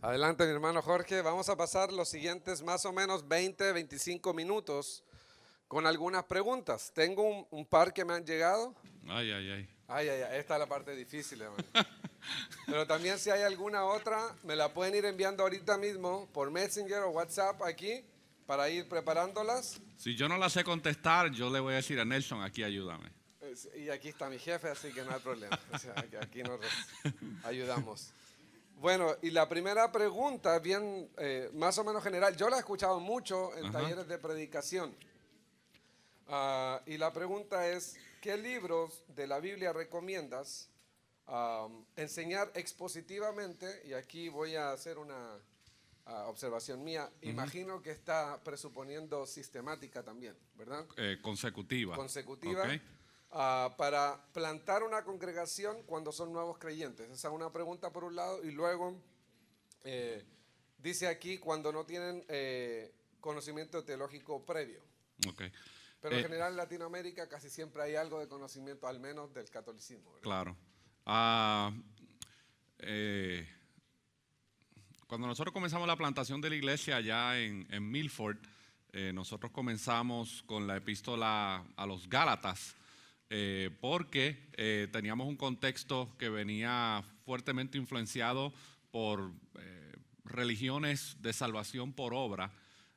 Adelante, mi hermano Jorge. Vamos a pasar los siguientes más o menos 20, 25 minutos con algunas preguntas. Tengo un par que me han llegado. Ay, ay, ay. Ay, ay, ay, esta es la parte difícil, hermano. Pero también si hay alguna otra, me la pueden ir enviando ahorita mismo por Messenger o WhatsApp aquí para ir preparándolas. Si yo no la sé contestar, yo le voy a decir a Nelson, aquí ayúdame. Y aquí está mi jefe, así que no hay problema. O sea, que aquí nos ayudamos. Bueno, y la primera pregunta es bien, más o menos general. Yo la he escuchado mucho en Ajá. talleres de predicación. Y la pregunta es, ¿qué libros de la Biblia recomiendas enseñar expositivamente? Y aquí voy a hacer una observación mía. Imagino que está presuponiendo sistemática también, ¿verdad? Consecutiva. Consecutiva. Ok. Para plantar una congregación cuando son nuevos creyentes. Esa es una pregunta por un lado. Y luego dice aquí cuando no tienen conocimiento teológico previo. Ok. Pero en general en Latinoamérica casi siempre hay algo de conocimiento, al menos del catolicismo, ¿verdad? Claro. Cuando nosotros comenzamos la plantación de la iglesia allá en Milford, nosotros comenzamos con la epístola a los Gálatas, porque teníamos un contexto que venía fuertemente influenciado por religiones de salvación por obra.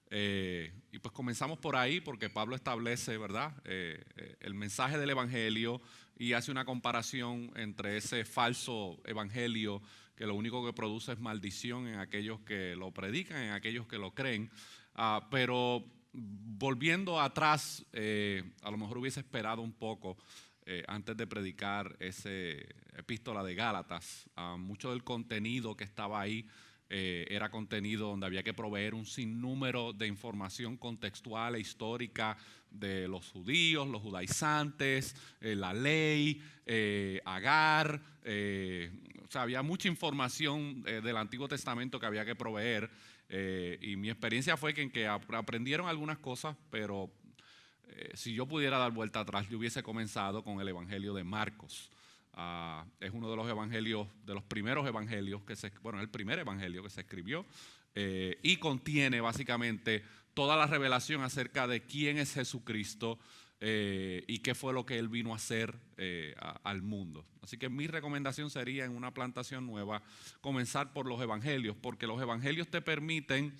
Y pues comenzamos por ahí porque Pablo establece, ¿verdad?, el mensaje del evangelio y hace una comparación entre ese falso evangelio que lo único que produce es maldición en aquellos que lo predican, en aquellos que lo creen. Pero volviendo atrás, a lo mejor hubiese esperado un poco antes de predicar ese epístola de Gálatas. Mucho del contenido que estaba ahí era contenido donde había que proveer un sinnúmero de información contextual e histórica de los judíos, los judaizantes, la ley, Agar. O sea, había mucha información del Antiguo Testamento que había que proveer. Y mi experiencia fue que aprendieron algunas cosas, pero si yo pudiera dar vuelta atrás, yo hubiese comenzado con el Evangelio de Marcos. Es uno de los evangelios, de los primeros evangelios el primer evangelio que se escribió y contiene básicamente toda la revelación acerca de quién es Jesucristo y qué fue lo que Él vino a hacer al mundo. Así que mi recomendación sería en una plantación nueva comenzar por los evangelios, porque los evangelios te permiten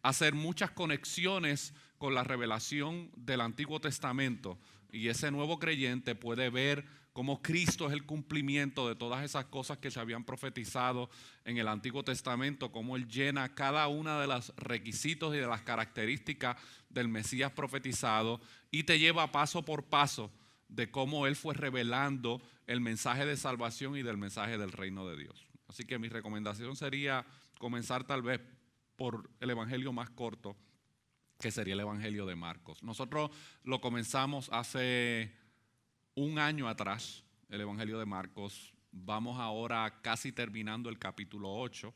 hacer muchas conexiones con la revelación del Antiguo Testamento y ese nuevo creyente puede ver cómo Cristo es el cumplimiento de todas esas cosas que se habían profetizado en el Antiguo Testamento, cómo Él llena cada una de los requisitos y de las características del Mesías profetizado y te lleva paso por paso de cómo Él fue revelando el mensaje de salvación y del mensaje del reino de Dios. Así que mi recomendación sería comenzar tal vez por el evangelio más corto, que sería el evangelio de Marcos. Nosotros lo comenzamos hace un año atrás, el evangelio de Marcos. Vamos ahora casi terminando el capítulo 8.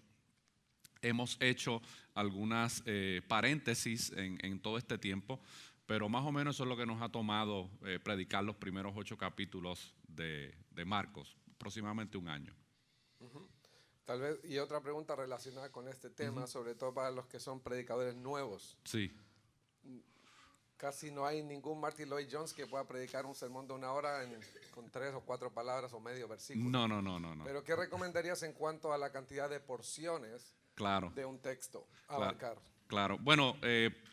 Hemos hecho algunas paréntesis en todo este tiempo, pero más o menos eso es lo que nos ha tomado predicar los primeros 8 capítulos de Marcos, aproximadamente un año. Tal vez, y otra pregunta relacionada con este tema, sobre todo para los que son predicadores nuevos. Sí. Casi no hay ningún Martin Lloyd Jones que pueda predicar un sermón de 1 hora con 3 o 4 palabras o medio versículo. No. Pero ¿qué recomendarías en cuanto a la cantidad de porciones de un texto abarcar? Claro. Bueno,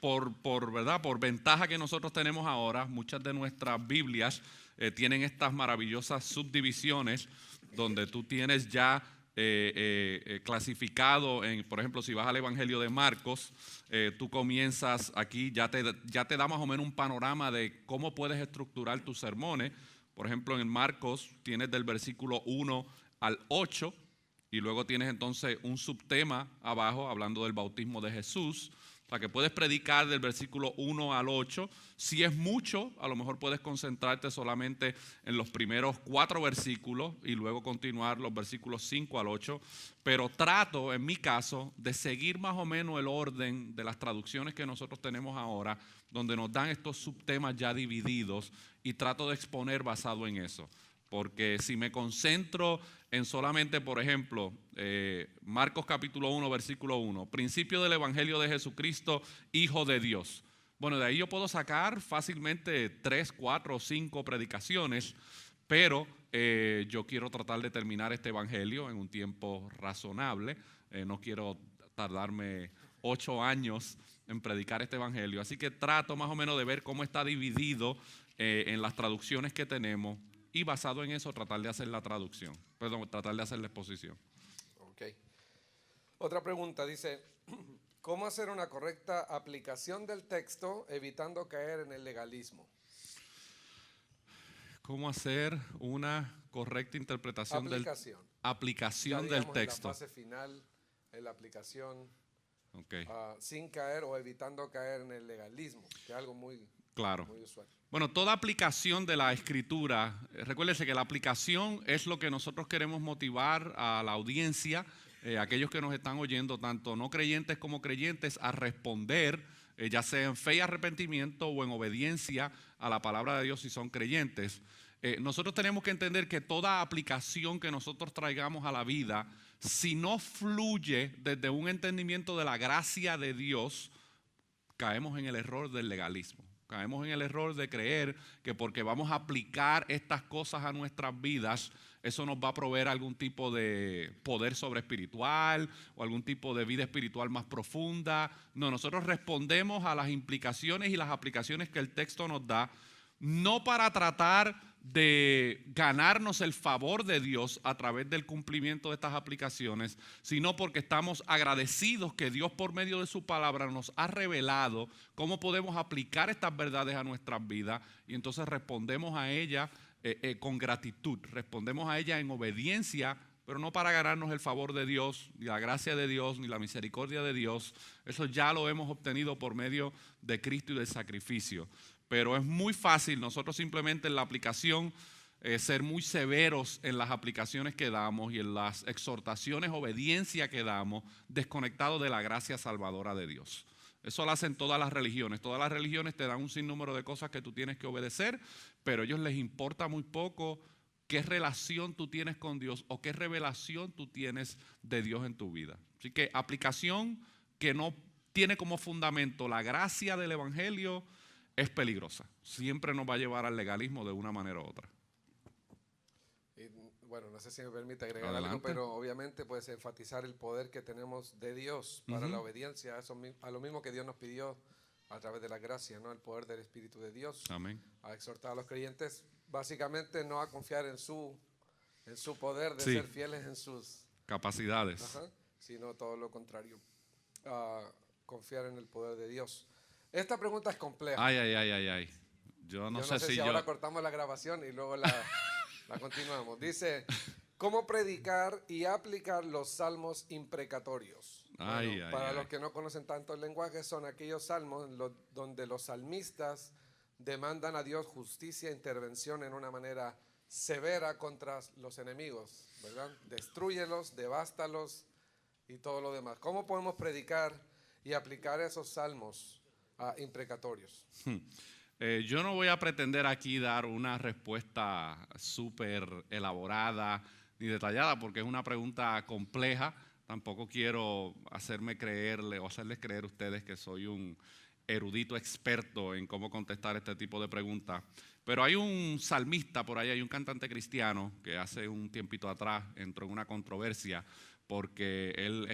por ventaja que nosotros tenemos ahora, muchas de nuestras Biblias tienen estas maravillosas subdivisiones donde tú tienes ya clasificado, por ejemplo, si vas al Evangelio de Marcos, tú comienzas aquí, ya te da más o menos un panorama de cómo puedes estructurar tus sermones. Por ejemplo, en Marcos tienes del versículo 1 al 8 y luego tienes entonces un subtema abajo hablando del bautismo de Jesús. O sea, que puedes predicar del versículo 1 al 8. Si es mucho, a lo mejor puedes concentrarte solamente en los primeros 4 versículos y luego continuar los versículos 5 al 8. Pero trato, en mi caso, de seguir más o menos el orden de las traducciones que nosotros tenemos ahora, donde nos dan estos subtemas ya divididos y trato de exponer basado en eso. Porque si me concentro en solamente, por ejemplo, Marcos capítulo 1, versículo 1, principio del Evangelio de Jesucristo, Hijo de Dios. Bueno, de ahí yo puedo sacar fácilmente 3, 4 o 5 predicaciones, pero yo quiero tratar de terminar este Evangelio en un tiempo razonable. No quiero tardarme 8 años en predicar este Evangelio. Así que trato más o menos de ver cómo está dividido en las traducciones que tenemos y basado en eso tratar de hacer la traducción, tratar de hacer la exposición. Ok. Otra pregunta dice, ¿cómo hacer una correcta aplicación del texto evitando caer en el legalismo? ¿Cómo hacer una correcta interpretación aplicación del texto? En la fase final, en la aplicación, Okay. Sin caer o evitando caer en el legalismo, que es algo muy, claro. muy usual. Bueno, toda aplicación de la escritura, recuérdese que la aplicación es lo que nosotros queremos motivar a la audiencia, aquellos que nos están oyendo, tanto no creyentes como creyentes, a responder, ya sea en fe y arrepentimiento o en obediencia a la palabra de Dios si son creyentes. Nosotros tenemos que entender que toda aplicación que nosotros traigamos a la vida, si no fluye desde un entendimiento de la gracia de Dios, caemos en el error del legalismo. Caemos en el error de creer que porque vamos a aplicar estas cosas a nuestras vidas, eso nos va a proveer algún tipo de poder sobreespiritual o algún tipo de vida espiritual más profunda. No, nosotros respondemos a las implicaciones y las aplicaciones que el texto nos da, no para tratar de ganarnos el favor de Dios a través del cumplimiento de estas aplicaciones, sino porque estamos agradecidos que Dios por medio de su palabra nos ha revelado cómo podemos aplicar estas verdades a nuestras vidas y entonces respondemos a ella con gratitud, respondemos a ella en obediencia, pero no para ganarnos el favor de Dios, ni la gracia de Dios, ni la misericordia de Dios. Eso ya lo hemos obtenido por medio de Cristo y del sacrificio. Pero es muy fácil nosotros simplemente en la aplicación ser muy severos en las aplicaciones que damos y en las exhortaciones, obediencia que damos, desconectados de la gracia salvadora de Dios. Eso lo hacen todas las religiones. Todas las religiones te dan un sinnúmero de cosas que tú tienes que obedecer, pero a ellos les importa muy poco qué relación tú tienes con Dios o qué revelación tú tienes de Dios en tu vida. Así que aplicación que no tiene como fundamento la gracia del Evangelio es peligrosa. Siempre nos va a llevar al legalismo de una manera u otra. Y, bueno, no sé si me permite agregar Adelante. algo, pero obviamente puedes enfatizar el poder que tenemos de Dios para la obediencia, a lo mismo que Dios nos pidió a través de la gracia, ¿no? El poder del Espíritu de Dios. Amén. A exhortar a los creyentes, básicamente no a confiar en su poder de Sí. ser fieles en sus capacidades. Sino todo lo contrario, confiar en el poder de Dios. Esta pregunta es compleja. Ay. Yo no sé si ahora cortamos la grabación y luego la continuamos. Dice, ¿cómo predicar y aplicar los salmos imprecatorios? Para los que no conocen tanto el lenguaje, son aquellos salmos donde los salmistas demandan a Dios justicia e intervención en una manera severa contra los enemigos, ¿verdad? Destrúyelos, devástalos y todo lo demás. ¿Cómo podemos predicar y aplicar esos salmos imprecatorios? Yo no voy a pretender aquí dar una respuesta súper elaborada ni detallada porque es una pregunta compleja. Tampoco quiero hacerles creer a ustedes que soy un erudito experto en cómo contestar este tipo de preguntas. Pero hay un salmista por ahí, hay un cantante cristiano que hace un tiempito atrás entró en una controversia porque él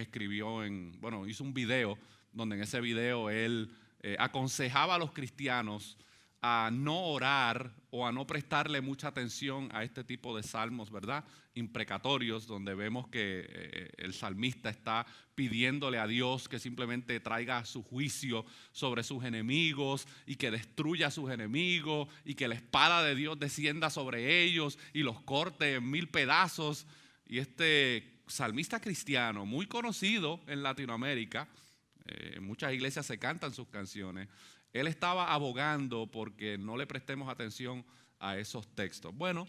hizo un video donde en ese video él aconsejaba a los cristianos a no orar o a no prestarle mucha atención a este tipo de salmos, ¿verdad? Imprecatorios, donde vemos que el salmista está pidiéndole a Dios que simplemente traiga su juicio sobre sus enemigos y que destruya a sus enemigos y que la espada de Dios descienda sobre ellos y los corte en 1000 pedazos. Y este salmista cristiano, muy conocido en Latinoamérica, en muchas iglesias se cantan sus canciones, él estaba abogando porque no le prestemos atención a esos textos. Bueno,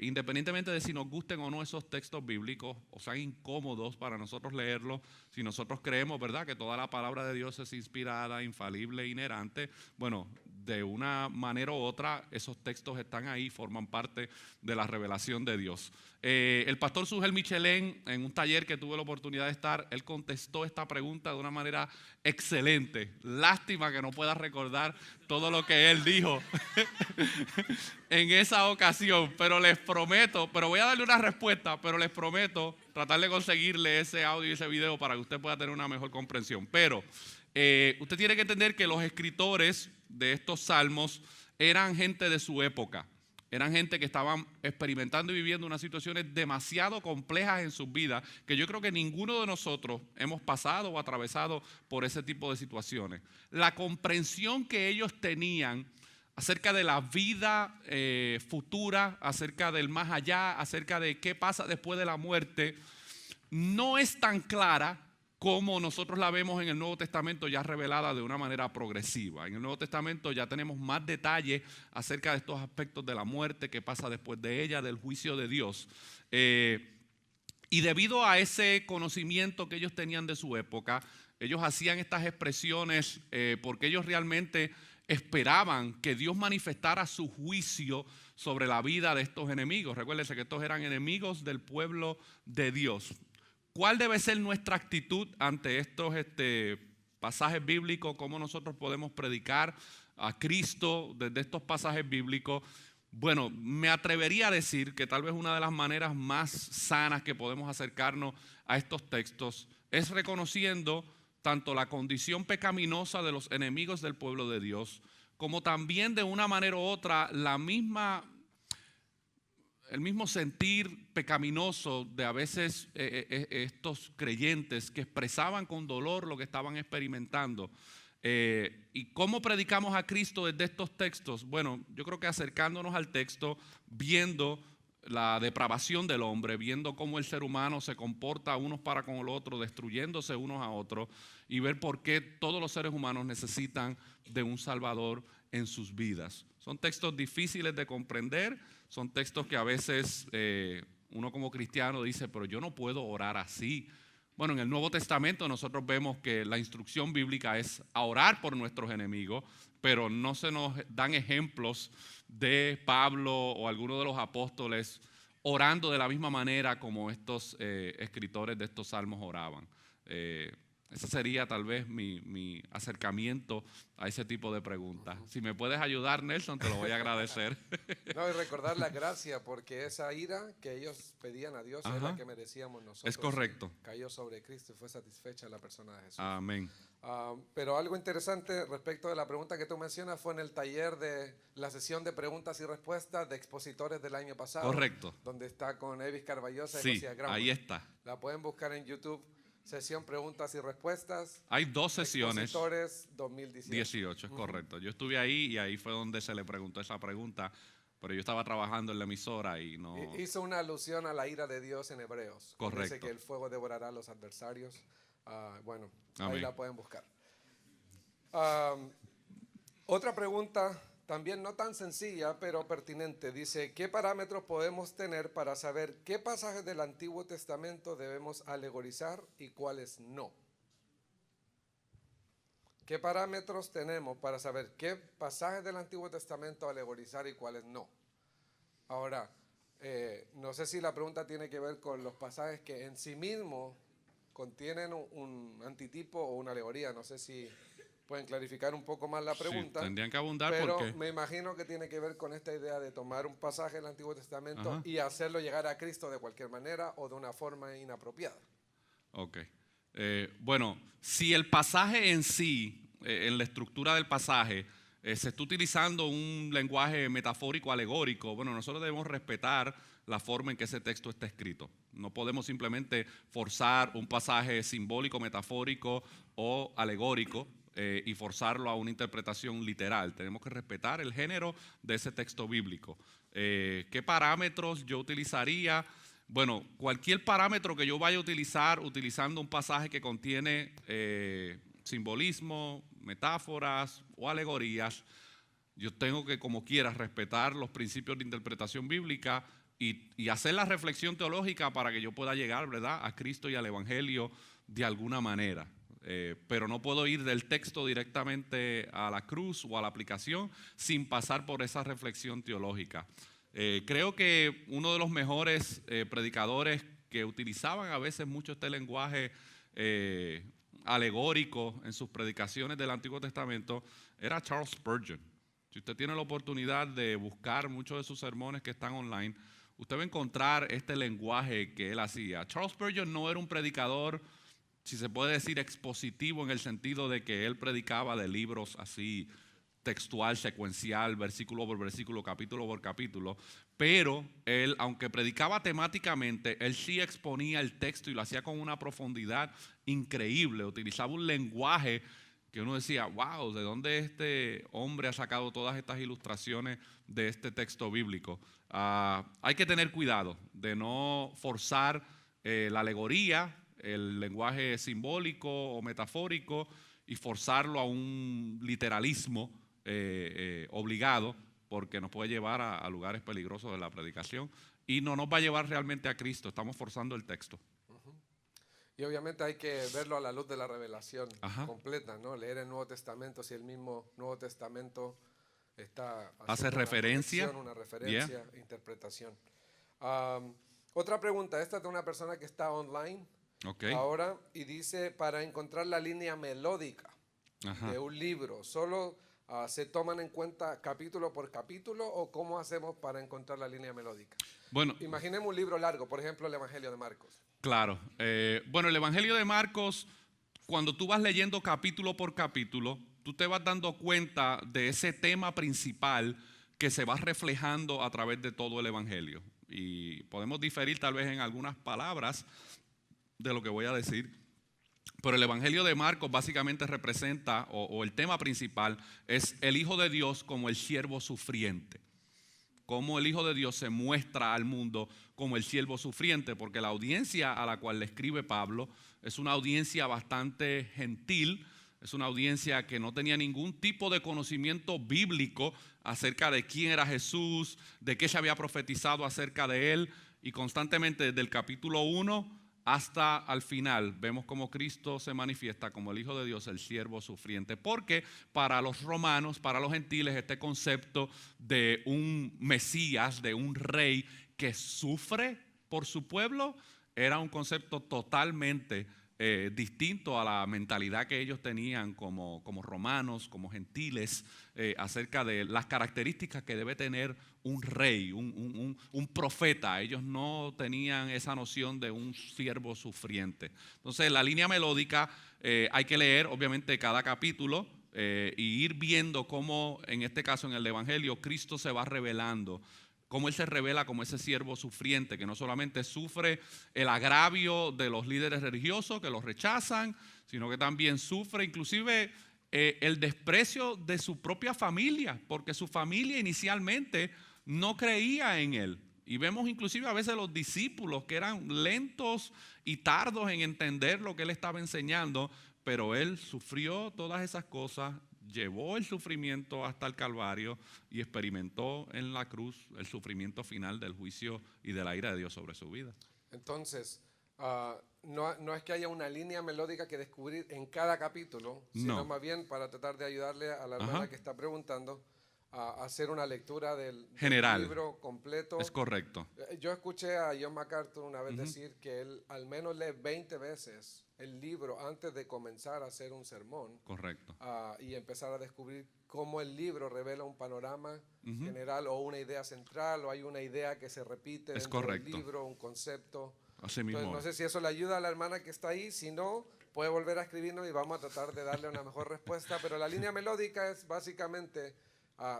independientemente de si nos gusten o no esos textos bíblicos o sean incómodos para nosotros leerlos, si nosotros creemos, ¿verdad?, que toda la palabra de Dios es inspirada, infalible, inerrante, bueno, de una manera u otra, esos textos están ahí, forman parte de la revelación de Dios. El pastor Sugel Michelén, en un taller que tuve la oportunidad de estar, él contestó esta pregunta de una manera excelente. Lástima que no pueda recordar todo lo que él dijo en esa ocasión, pero les prometo, pero voy a darle una respuesta, pero les prometo tratar de conseguirle ese audio y ese video para que usted pueda tener una mejor comprensión. Pero usted tiene que entender que los escritores de estos salmos eran gente de su época. Eran gente que estaban experimentando y viviendo unas situaciones demasiado complejas en sus vidas, que yo creo que ninguno de nosotros hemos pasado o atravesado por ese tipo de situaciones. La comprensión que ellos tenían acerca de la vida futura, acerca del más allá, acerca de qué pasa después de la muerte, no es tan clara como nosotros la vemos en el Nuevo Testamento ya revelada de una manera progresiva. En el Nuevo Testamento ya tenemos más detalles acerca de estos aspectos de la muerte, qué pasa después de ella, del juicio de Dios. Y debido a ese conocimiento que ellos tenían de su época, ellos hacían estas expresiones porque ellos realmente esperaban que Dios manifestara su juicio sobre la vida de estos enemigos. Recuérdense que estos eran enemigos del pueblo de Dios. ¿Cuál debe ser nuestra actitud ante estos pasajes bíblicos? ¿Cómo nosotros podemos predicar a Cristo desde estos pasajes bíblicos? Bueno, me atrevería a decir que tal vez una de las maneras más sanas que podemos acercarnos a estos textos es reconociendo tanto la condición pecaminosa de los enemigos del pueblo de Dios, como también de una manera u otra el mismo sentir pecaminoso de a veces estos creyentes que expresaban con dolor lo que estaban experimentando. ¿Y cómo predicamos a Cristo desde estos textos? Bueno, yo creo que acercándonos al texto, viendo la depravación del hombre, viendo cómo el ser humano se comporta unos para con el otro, destruyéndose unos a otros, y ver por qué todos los seres humanos necesitan de un Salvador en sus vidas. Son textos difíciles de comprender, son textos que a veces uno como cristiano dice, pero yo no puedo orar así. Bueno, en el Nuevo Testamento nosotros vemos que la instrucción bíblica es a orar por nuestros enemigos, pero no se nos dan ejemplos de Pablo o alguno de los apóstoles orando de la misma manera como estos escritores de estos salmos oraban. Ese sería tal vez mi acercamiento a ese tipo de preguntas. Si me puedes ayudar, Nelson, te lo voy a agradecer. No, y recordar la gracia, porque esa ira que ellos pedían a Dios es la que merecíamos nosotros. Es correcto. Cayó sobre Cristo y fue satisfecha la persona de Jesús. Amén. Pero algo interesante respecto de la pregunta que tú mencionas fue en el taller de la sesión de preguntas y respuestas de expositores del año pasado. Correcto. Donde está con Evis Carballosa y Sí, José Graham. ahí está. La pueden buscar en YouTube. Sesión preguntas y respuestas. Hay 2 sesiones. Expositores 2018. Es correcto. Yo estuve ahí y ahí fue donde se le preguntó esa pregunta, pero yo estaba trabajando en la emisora y no... Hizo una alusión a la ira de Dios en Hebreos. Correcto. Dice que el fuego devorará a los adversarios. Bueno, Amén. ahí la pueden buscar. Otra pregunta, también no tan sencilla, pero pertinente. Dice, ¿qué parámetros podemos tener para saber qué pasajes del Antiguo Testamento debemos alegorizar y cuáles no? ¿Qué parámetros tenemos para saber qué pasajes del Antiguo Testamento alegorizar y cuáles no? Ahora, no sé si la pregunta tiene que ver con los pasajes que en sí mismos contienen un antitipo o una alegoría. No sé si pueden clarificar un poco más la pregunta. Sí, tendrían que abundar pero porque... me imagino que tiene que ver con esta idea de tomar un pasaje del Antiguo Testamento Ajá. y hacerlo llegar a Cristo de cualquier manera o de una forma inapropiada. Ok. Bueno, si el pasaje en sí, en la estructura del pasaje, se está utilizando un lenguaje metafórico, alegórico, bueno, nosotros debemos respetar la forma en que ese texto está escrito. No podemos simplemente forzar un pasaje simbólico, metafórico o alegórico y forzarlo a una interpretación literal. Tenemos que respetar el género de ese texto bíblico. ¿Qué parámetros yo utilizaría? Bueno, cualquier parámetro que yo vaya a utilizar utilizando un pasaje que contiene simbolismo, metáforas o alegorías, yo tengo que, como quiera, respetar los principios de interpretación bíblica y hacer la reflexión teológica para que yo pueda llegar, ¿verdad?, a Cristo y al Evangelio de alguna manera. pero no puedo ir del texto directamente a la cruz o a la aplicación sin pasar por esa reflexión teológica. Creo que uno de los mejores predicadores que utilizaban a veces mucho este lenguaje alegórico en sus predicaciones del Antiguo Testamento era Charles Spurgeon. Si usted tiene la oportunidad de buscar muchos de sus sermones que están online, usted va a encontrar este lenguaje que él hacía. Charles Spurgeon no era un predicador, si se puede decir, expositivo en el sentido de que él predicaba de libros así, textual, secuencial, versículo por versículo, capítulo por capítulo, pero él, aunque predicaba temáticamente, él sí exponía el texto y lo hacía con una profundidad increíble, utilizaba un lenguaje que uno decía, wow, ¿de dónde este hombre ha sacado todas estas ilustraciones de este texto bíblico? Hay que tener cuidado de no forzar la alegoría, el lenguaje simbólico o metafórico y forzarlo a un literalismo obligado, porque nos puede llevar a lugares peligrosos de la predicación y no nos va a llevar realmente a Cristo. Estamos forzando el texto. Y obviamente hay que verlo a la luz de la revelación Ajá. completa, ¿no? Leer el Nuevo Testamento, si el mismo Nuevo Testamento está Hace haciendo referencia. una referencia, interpretación. Otra pregunta, esta es de una persona que está online Okay. ahora y dice, para encontrar la línea melódica Ajá. de un libro, ¿solo se toman en cuenta capítulo por capítulo o cómo hacemos para encontrar la línea melódica? Bueno, Imaginemos un libro largo, por ejemplo, el Evangelio de Marcos. claro. Bueno, el Evangelio de Marcos, cuando tú vas leyendo capítulo por capítulo, tú te vas dando cuenta de ese tema principal que se va reflejando a través de todo el Evangelio. Y podemos diferir tal vez en algunas palabras de lo que voy a decir, pero el Evangelio de Marcos básicamente representa, o el tema principal, es el Hijo de Dios como el siervo sufriente. Cómo el Hijo de Dios se muestra al mundo como el siervo sufriente, porque la audiencia a la cual le escribe Pablo es una audiencia bastante gentil, es una audiencia que no tenía ningún tipo de conocimiento bíblico acerca de quién era Jesús, de qué se había profetizado acerca de él, y constantemente desde el capítulo 1 hasta al final vemos cómo Cristo se manifiesta como el Hijo de Dios, el siervo sufriente. Porque para los romanos, para los gentiles, este concepto de un Mesías, de un rey que sufre por su pueblo, era un concepto totalmente distinto a la mentalidad que ellos tenían como romanos, como gentiles, acerca de las características que debe tener un rey, un profeta. Ellos no tenían esa noción de un siervo sufriente. Entonces, la línea melódica hay que leer, obviamente, cada capítulo y ir viendo cómo, en este caso, en el Evangelio, Cristo se va revelando. Cómo Él se revela como ese siervo sufriente, que no solamente sufre el agravio de los líderes religiosos que los rechazan, sino que también sufre inclusive el desprecio de su propia familia, porque su familia inicialmente no creía en Él. Y vemos inclusive a veces los discípulos que eran lentos y tardos en entender lo que Él estaba enseñando, pero Él sufrió todas esas cosas, llevó el sufrimiento hasta el Calvario y experimentó en la cruz el sufrimiento final del juicio y de la ira de Dios sobre su vida. Entonces, no es que haya una línea melódica que descubrir en cada capítulo, sino No. más bien para tratar de ayudarle a la hermana Ajá. que está preguntando a hacer una lectura del General. libro completo. Es correcto. Yo escuché a John MacArthur una vez decir que él al menos lee 20 veces el libro antes de comenzar a hacer un sermón. Correcto. Y empezar a descubrir cómo el libro revela un panorama general o una idea central o hay una idea que se repite Es dentro correcto. del libro, un concepto. Así mismo. Entonces, no sé si eso le ayuda a la hermana que está ahí, si no, puede volver a escribirnos y vamos a tratar de darle una mejor respuesta, pero la línea melódica es básicamente,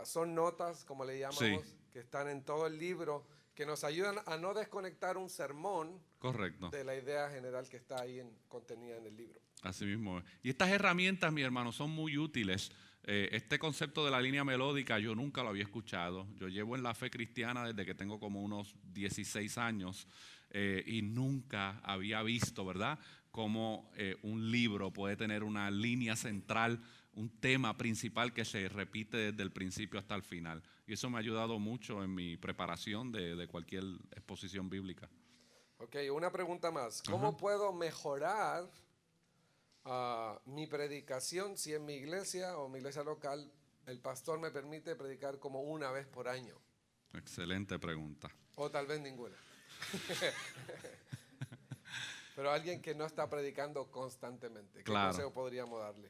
son notas, como le llamamos, que están en todo el libro, que nos ayudan a no desconectar un sermón Correcto. de la idea general que está ahí contenida en el libro. Así mismo. Y estas herramientas, mi hermano, son muy útiles. Este concepto de la línea melódica yo nunca lo había escuchado. Yo llevo en la fe cristiana desde que tengo como unos 16 años y nunca había visto, ¿verdad?, cómo un libro puede tener una línea central, un tema principal que se repite desde el principio hasta el final. Y eso me ha ayudado mucho en mi preparación de cualquier exposición bíblica. Ok, una pregunta más. ¿Cómo puedo mejorar mi predicación, si en mi iglesia o mi iglesia local, el pastor me permite predicar como una vez por año. Excelente pregunta. O tal vez ninguna. Pero alguien que no está predicando constantemente, ¿qué Claro. consejo podríamos darle?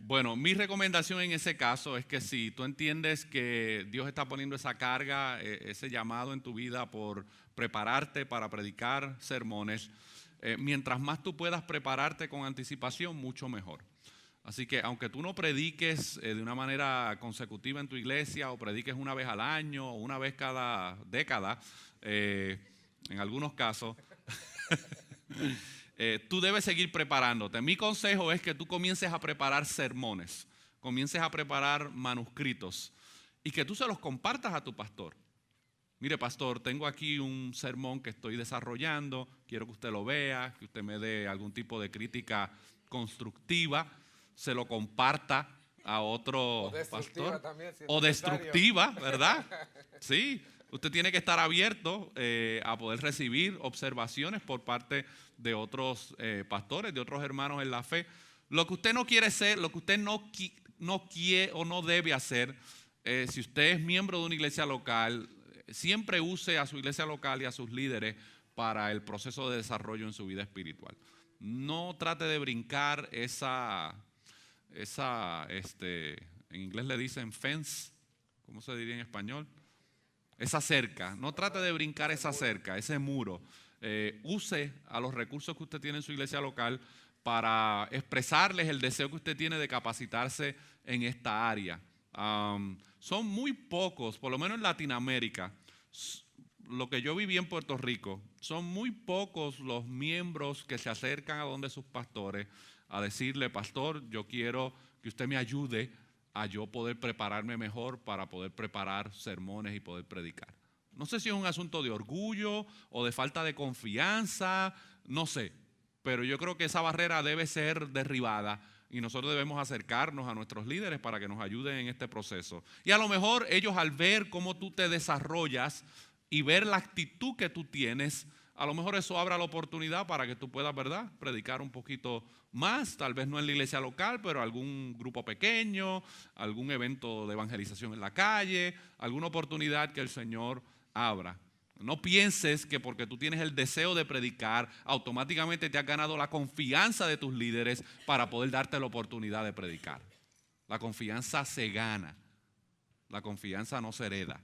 Bueno, mi recomendación en ese caso es que si tú entiendes que Dios está poniendo esa carga, ese llamado en tu vida por prepararte para predicar sermones, mientras más tú puedas prepararte con anticipación, mucho mejor. Así que aunque tú no prediques de una manera consecutiva en tu iglesia o prediques una vez al año o una vez cada década, en algunos casos, tú debes seguir preparándote. Mi consejo es que tú comiences a preparar sermones, comiences a preparar manuscritos y que tú se los compartas a tu pastor. Mire, pastor, tengo aquí un sermón que estoy desarrollando, quiero que usted lo vea, que usted me dé algún tipo de crítica constructiva, se lo comparta a otro pastor. También, si o necesario. destructiva, ¿verdad? Sí, usted tiene que estar abierto a poder recibir observaciones por parte de otros pastores, de otros hermanos en la fe. Lo que usted no quiere ser, lo que usted no quiere o no debe hacer, si usted es miembro de una iglesia local, siempre use a su iglesia local y a sus líderes para el proceso de desarrollo en su vida espiritual. No trate de brincar en inglés le dicen fence, ¿cómo se diría en español? Esa cerca. No trate de brincar esa cerca, ese muro. Use a los recursos que usted tiene en su iglesia local para expresarles el deseo que usted tiene de capacitarse en esta área. Son muy pocos, por lo menos en Latinoamérica, lo que yo viví en Puerto Rico, son muy pocos los miembros que se acercan a donde sus pastores a decirle, pastor, yo quiero que usted me ayude a yo poder prepararme mejor para poder preparar sermones y poder predicar. No sé si es un asunto de orgullo o de falta de confianza, no sé, pero yo creo que esa barrera debe ser derribada y nosotros debemos acercarnos a nuestros líderes para que nos ayuden en este proceso. Y a lo mejor ellos, al ver cómo tú te desarrollas y ver la actitud que tú tienes, a lo mejor eso abra la oportunidad para que tú puedas, ¿verdad?, predicar un poquito más, tal vez no en la iglesia local, pero algún grupo pequeño, algún evento de evangelización en la calle, alguna oportunidad que el Señor abra. No pienses que porque tú tienes el deseo de predicar, automáticamente te has ganado la confianza de tus líderes para poder darte la oportunidad de predicar. La confianza se gana, la confianza no se hereda.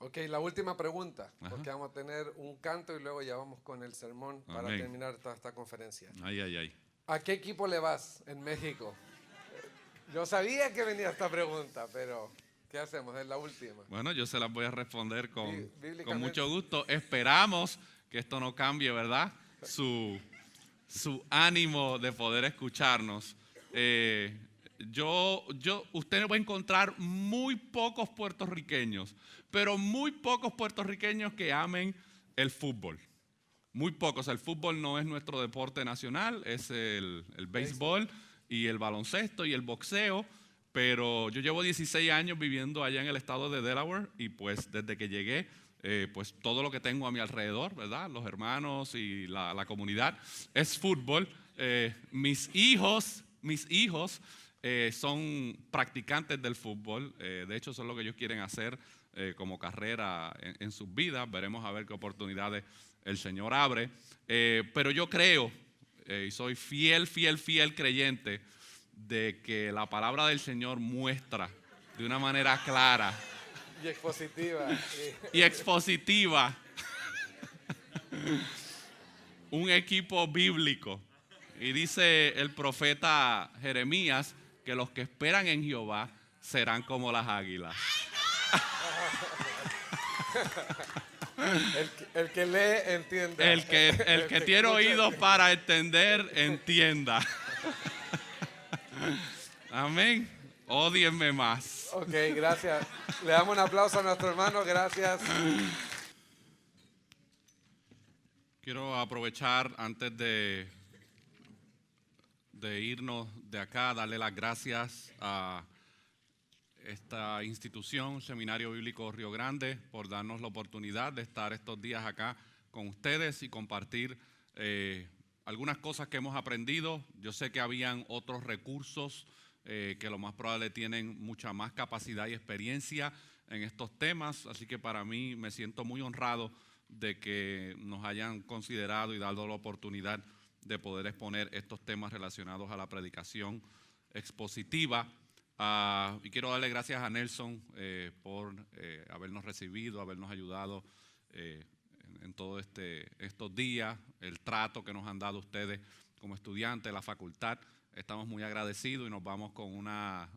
Ok, la última pregunta, Ajá. porque vamos a tener un canto y luego ya vamos con el sermón para Amén. terminar toda esta conferencia. Ay, ay, ay. ¿A qué equipo le vas en México? Yo sabía que venía esta pregunta, pero ¿qué hacemos? Es la última. Bueno, yo se las voy a responder con Bíblicamente. mucho gusto. Esperamos que esto no cambie, ¿verdad? Su ánimo de poder escucharnos. Usted va a encontrar muy pocos puertorriqueños, pero muy pocos puertorriqueños que amen el fútbol. Muy pocos. El fútbol no es nuestro deporte nacional, es el béisbol y el baloncesto y el boxeo. Pero yo llevo 16 años viviendo allá en el estado de Delaware y pues desde que llegué, pues todo lo que tengo a mi alrededor, ¿verdad? Los hermanos y la comunidad es fútbol. Mis hijos son practicantes del fútbol. De hecho, eso es lo que ellos quieren hacer como carrera en sus vidas. Veremos a ver qué oportunidades el Señor abre. Pero yo creo y soy fiel creyente de que la palabra del Señor muestra de una manera clara Y expositiva. y expositiva un equipo bíblico. Y dice el profeta Jeremías que los que esperan en Jehová serán como las águilas. El que lee, entiende. El que tiene oídos para entender, entienda. Amén. Ódienme más. Ok, gracias. Le damos un aplauso a nuestro hermano, gracias. Quiero aprovechar antes de irnos de acá, darle las gracias a esta institución, Seminario Bíblico Río Grande, por darnos la oportunidad de estar estos días acá con ustedes y compartir algunas cosas que hemos aprendido. Yo sé que habían otros recursos que lo más probable tienen mucha más capacidad y experiencia en estos temas, así que para mí me siento muy honrado de que nos hayan considerado y dado la oportunidad de poder exponer estos temas relacionados a la predicación expositiva. Y quiero darle gracias a Nelson por habernos recibido, habernos ayudado en todos estos días, el trato que nos han dado ustedes como estudiantes de la facultad. Estamos muy agradecidos y nos vamos con una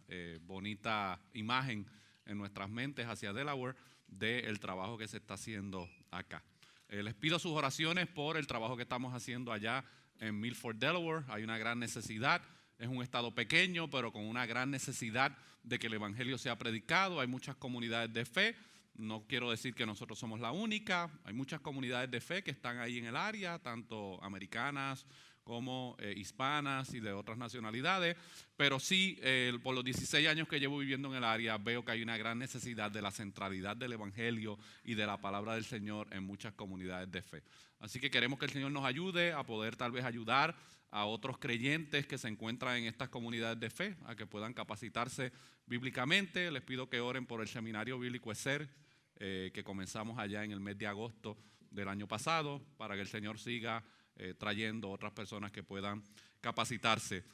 bonita imagen en nuestras mentes hacia Delaware del trabajo que se está haciendo acá. Les pido sus oraciones por el trabajo que estamos haciendo allá en Milford, Delaware. Hay una gran necesidad. Es un estado pequeño, pero con una gran necesidad de que el evangelio sea predicado. Hay muchas comunidades de fe. No quiero decir que nosotros somos la única. Hay muchas comunidades de fe que están ahí en el área, tanto americanas como hispanas y de otras nacionalidades, pero sí, por los 16 años que llevo viviendo en el área, veo que hay una gran necesidad de la centralidad del evangelio y de la palabra del Señor en muchas comunidades de fe. Así que queremos que el Señor nos ayude a poder tal vez ayudar a otros creyentes que se encuentran en estas comunidades de fe, a que puedan capacitarse bíblicamente. Les pido que oren por el seminario bíblico ESER, que comenzamos allá en el mes de agosto del año pasado, para que el Señor siga trayendo otras personas que puedan capacitarse.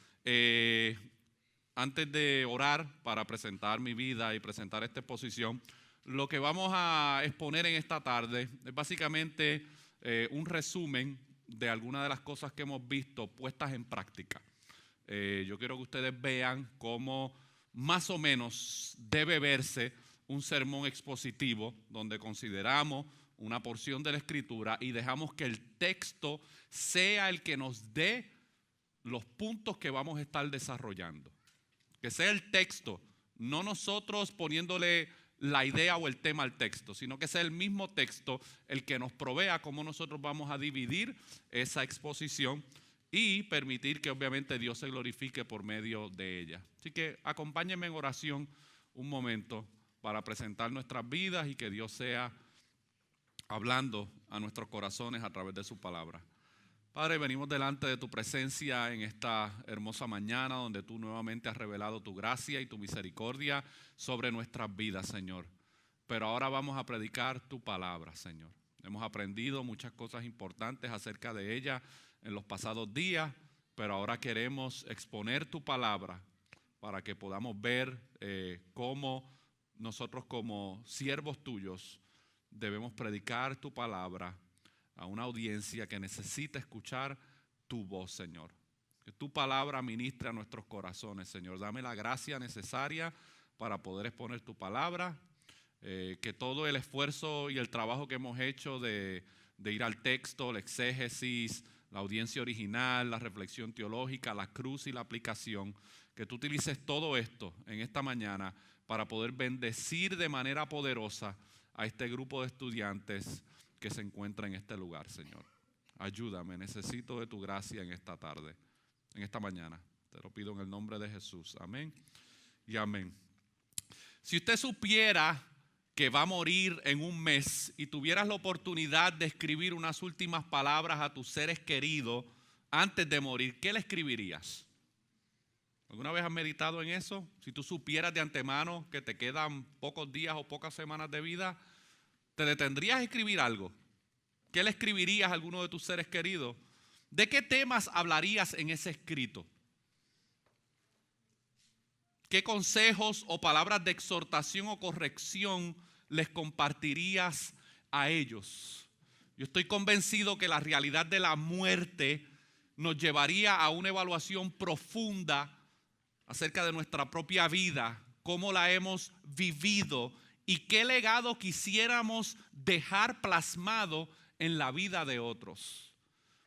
Antes de orar para presentar mi vida y presentar esta exposición, lo que vamos a exponer en esta tarde es básicamente un resumen de algunas de las cosas que hemos visto puestas en práctica. Yo quiero que ustedes vean cómo más o menos debe verse un sermón expositivo donde consideramos una porción de la Escritura y dejamos que el texto sea el que nos dé los puntos que vamos a estar desarrollando. Que sea el texto, no nosotros poniéndole la idea o el tema al texto, sino que sea el mismo texto el que nos provea cómo nosotros vamos a dividir esa exposición y permitir que obviamente Dios se glorifique por medio de ella. Así que acompáñenme en oración un momento para presentar nuestras vidas y que Dios sea hablando a nuestros corazones a través de su palabra. Padre, venimos delante de tu presencia en esta hermosa mañana donde tú nuevamente has revelado tu gracia y tu misericordia sobre nuestras vidas, Señor. Pero ahora vamos a predicar tu palabra, Señor. Hemos aprendido muchas cosas importantes acerca de ella en los pasados días, pero ahora queremos exponer tu palabra para que podamos ver cómo nosotros como siervos tuyos debemos predicar tu palabra a una audiencia que necesita escuchar tu voz, Señor. Que tu palabra ministre a nuestros corazones, Señor. Dame la gracia necesaria para poder exponer tu palabra. Que todo el esfuerzo y el trabajo que hemos hecho de ir al texto, la exégesis, la audiencia original, la reflexión teológica, la cruz y la aplicación, que tú utilices todo esto en esta mañana para poder bendecir de manera poderosa a este grupo de estudiantes que se encuentra en este lugar, Señor. Ayúdame, necesito de tu gracia en esta tarde, en esta mañana. Te lo pido en el nombre de Jesús. Amén y amén. Si usted supiera que va a morir en un mes y tuvieras la oportunidad de escribir unas últimas palabras a tus seres queridos antes de morir, ¿qué le escribirías? ¿Alguna vez has meditado en eso? Si tú supieras de antemano que te quedan pocos días o pocas semanas de vida, ¿te detendrías a escribir algo? ¿Qué le escribirías a alguno de tus seres queridos? ¿De qué temas hablarías en ese escrito? ¿Qué consejos o palabras de exhortación o corrección les compartirías a ellos? Yo estoy convencido que la realidad de la muerte nos llevaría a una evaluación profunda acerca de nuestra propia vida, cómo la hemos vivido y qué legado quisiéramos dejar plasmado en la vida de otros.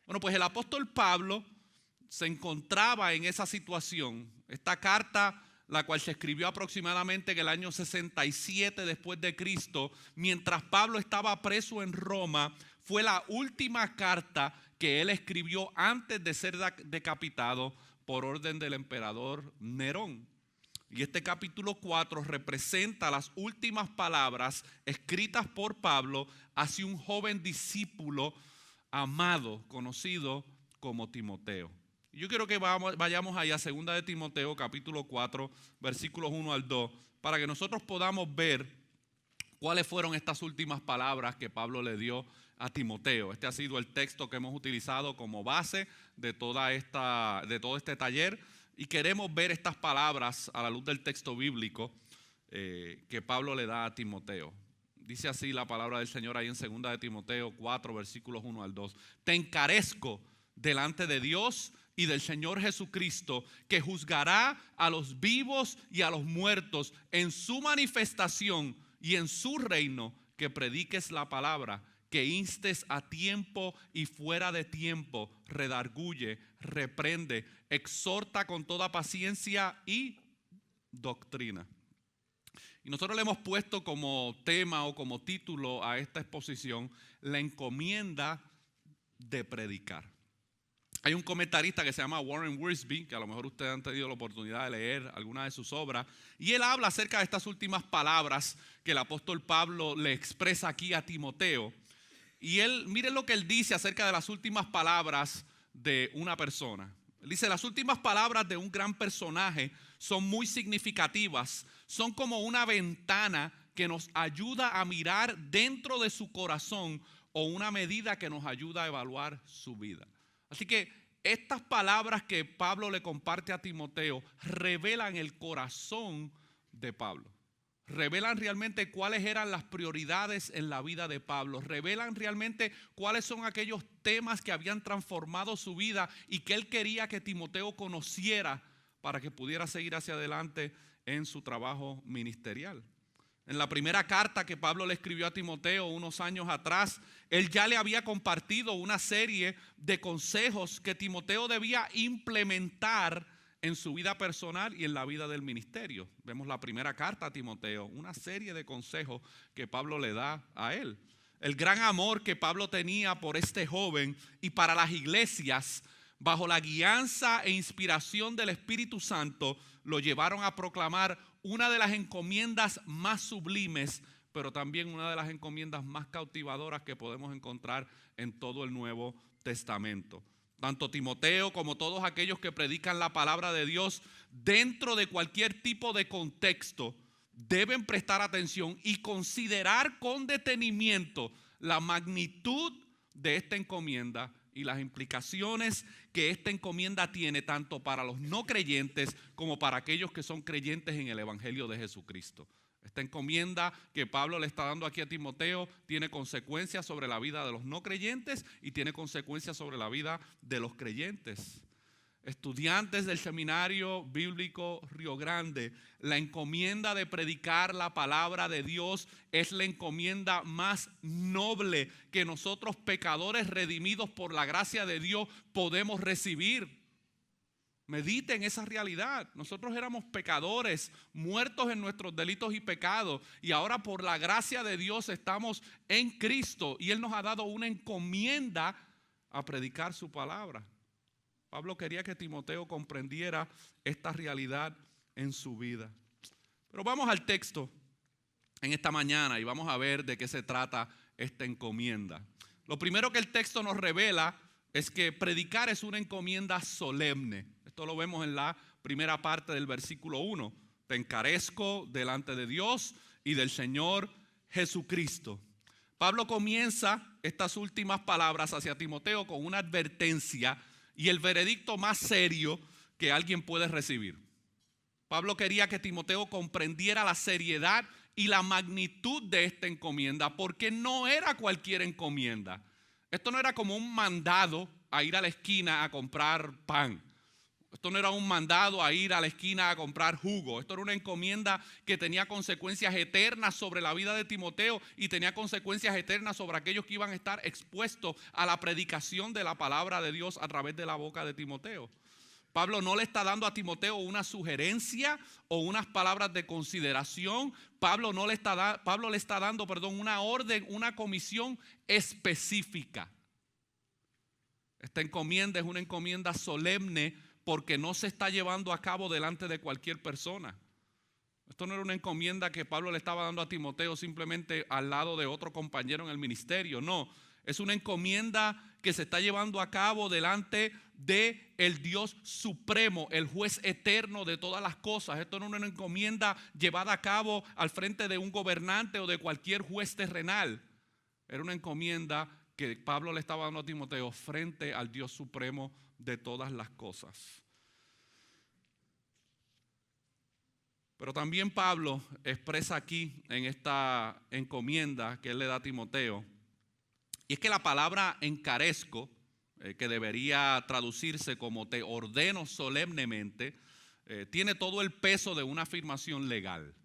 Bueno, pues el apóstol Pablo se encontraba en esa situación. Esta carta, la cual se escribió aproximadamente en el año 67 después de Cristo, mientras Pablo estaba preso en Roma, fue la última carta que él escribió antes de ser decapitado por orden del emperador Nerón. Y este capítulo 4 representa las últimas palabras escritas por Pablo hacia un joven discípulo amado, conocido como Timoteo. Yo quiero que vayamos ahí a 2 de Timoteo, capítulo 4, versículos 1 al 2, para que nosotros podamos ver cuáles fueron estas últimas palabras que Pablo le dio a Timoteo. Este ha sido el texto que hemos utilizado como base de todo este taller, y queremos ver estas palabras a la luz del texto bíblico que Pablo le da a Timoteo. Dice así la palabra del Señor ahí en 2 de Timoteo 4, versículos 1 al 2. Te encarezco delante de Dios y del Señor Jesucristo, que juzgará a los vivos y a los muertos en su manifestación y en su reino, que prediques la palabra, que instes a tiempo y fuera de tiempo, redarguye, reprende, exhorta con toda paciencia y doctrina. Y nosotros le hemos puesto como tema o como título a esta exposición la encomienda de predicar. Hay un comentarista que se llama Warren Wiersbe, que a lo mejor ustedes han tenido la oportunidad de leer alguna de sus obras, y él habla acerca de estas últimas palabras que el apóstol Pablo le expresa aquí a Timoteo. Y miren lo que él dice acerca de las últimas palabras de una persona. Él dice: las últimas palabras de un gran personaje son muy significativas, son como una ventana que nos ayuda a mirar dentro de su corazón, o una medida que nos ayuda a evaluar su vida. Así que estas palabras que Pablo le comparte a Timoteo revelan el corazón de Pablo. Revelan realmente cuáles eran las prioridades en la vida de Pablo. Revelan realmente cuáles son aquellos temas que habían transformado su vida y que él quería que Timoteo conociera para que pudiera seguir hacia adelante en su trabajo ministerial. En la primera carta que Pablo le escribió a Timoteo unos años atrás, él ya le había compartido una serie de consejos que Timoteo debía implementar en su vida personal y en la vida del ministerio. Vemos la primera carta a Timoteo, una serie de consejos que Pablo le da a él. El gran amor que Pablo tenía por este joven y para las iglesias, bajo la guianza e inspiración del Espíritu Santo, lo llevaron a proclamar una de las encomiendas más sublimes, pero también una de las encomiendas más cautivadoras que podemos encontrar en todo el Nuevo Testamento. Tanto Timoteo como todos aquellos que predican la palabra de Dios dentro de cualquier tipo de contexto deben prestar atención y considerar con detenimiento la magnitud de esta encomienda y las implicaciones que esta encomienda tiene tanto para los no creyentes como para aquellos que son creyentes en el Evangelio de Jesucristo. Esta encomienda que Pablo le está dando aquí a Timoteo tiene consecuencias sobre la vida de los no creyentes y tiene consecuencias sobre la vida de los creyentes. Estudiantes del Seminario Bíblico Río Grande, la encomienda de predicar la palabra de Dios es la encomienda más noble que nosotros, pecadores redimidos por la gracia de Dios, podemos recibir. Mediten esa realidad. Nosotros éramos pecadores, muertos en nuestros delitos y pecados, y ahora por la gracia de Dios estamos en Cristo y Él nos ha dado una encomienda a predicar su palabra. Pablo quería que Timoteo comprendiera esta realidad en su vida. Pero vamos al texto en esta mañana y vamos a ver de qué se trata esta encomienda. Lo primero que el texto nos revela es que predicar es una encomienda solemne. Esto lo vemos en la primera parte del versículo 1. Te encarezco delante de Dios y del Señor Jesucristo. Pablo comienza estas últimas palabras hacia Timoteo con una advertencia y el veredicto más serio que alguien puede recibir. Pablo quería que Timoteo comprendiera la seriedad y la magnitud de esta encomienda, porque no era cualquier encomienda. Esto no era como un mandado a ir a la esquina a comprar pan. Esto no era un mandado a ir a la esquina a comprar jugo. Esto era una encomienda que tenía consecuencias eternas sobre la vida de Timoteo y tenía consecuencias eternas sobre aquellos que iban a estar expuestos a la predicación de la palabra de Dios a través de la boca de Timoteo. Pablo no le está dando a Timoteo una sugerencia o unas palabras de consideración. Pablo le está dando una orden, una comisión específica. Esta encomienda es una encomienda solemne porque no se está llevando a cabo delante de cualquier persona. Esto no era una encomienda que Pablo le estaba dando a Timoteo simplemente al lado de otro compañero en el ministerio. No, Es una encomienda que se está llevando a cabo delante de el Dios supremo, el juez eterno de todas las cosas. Esto no es una encomienda llevada a cabo al frente de un gobernante o de cualquier juez terrenal. Era una encomienda que Pablo le estaba dando a Timoteo frente al Dios supremo de todas las cosas. Pero también Pablo expresa aquí en esta encomienda que él le da a Timoteo, y es que la palabra encarezco, que debería traducirse como te ordeno solemnemente, tiene todo el peso de una afirmación legal.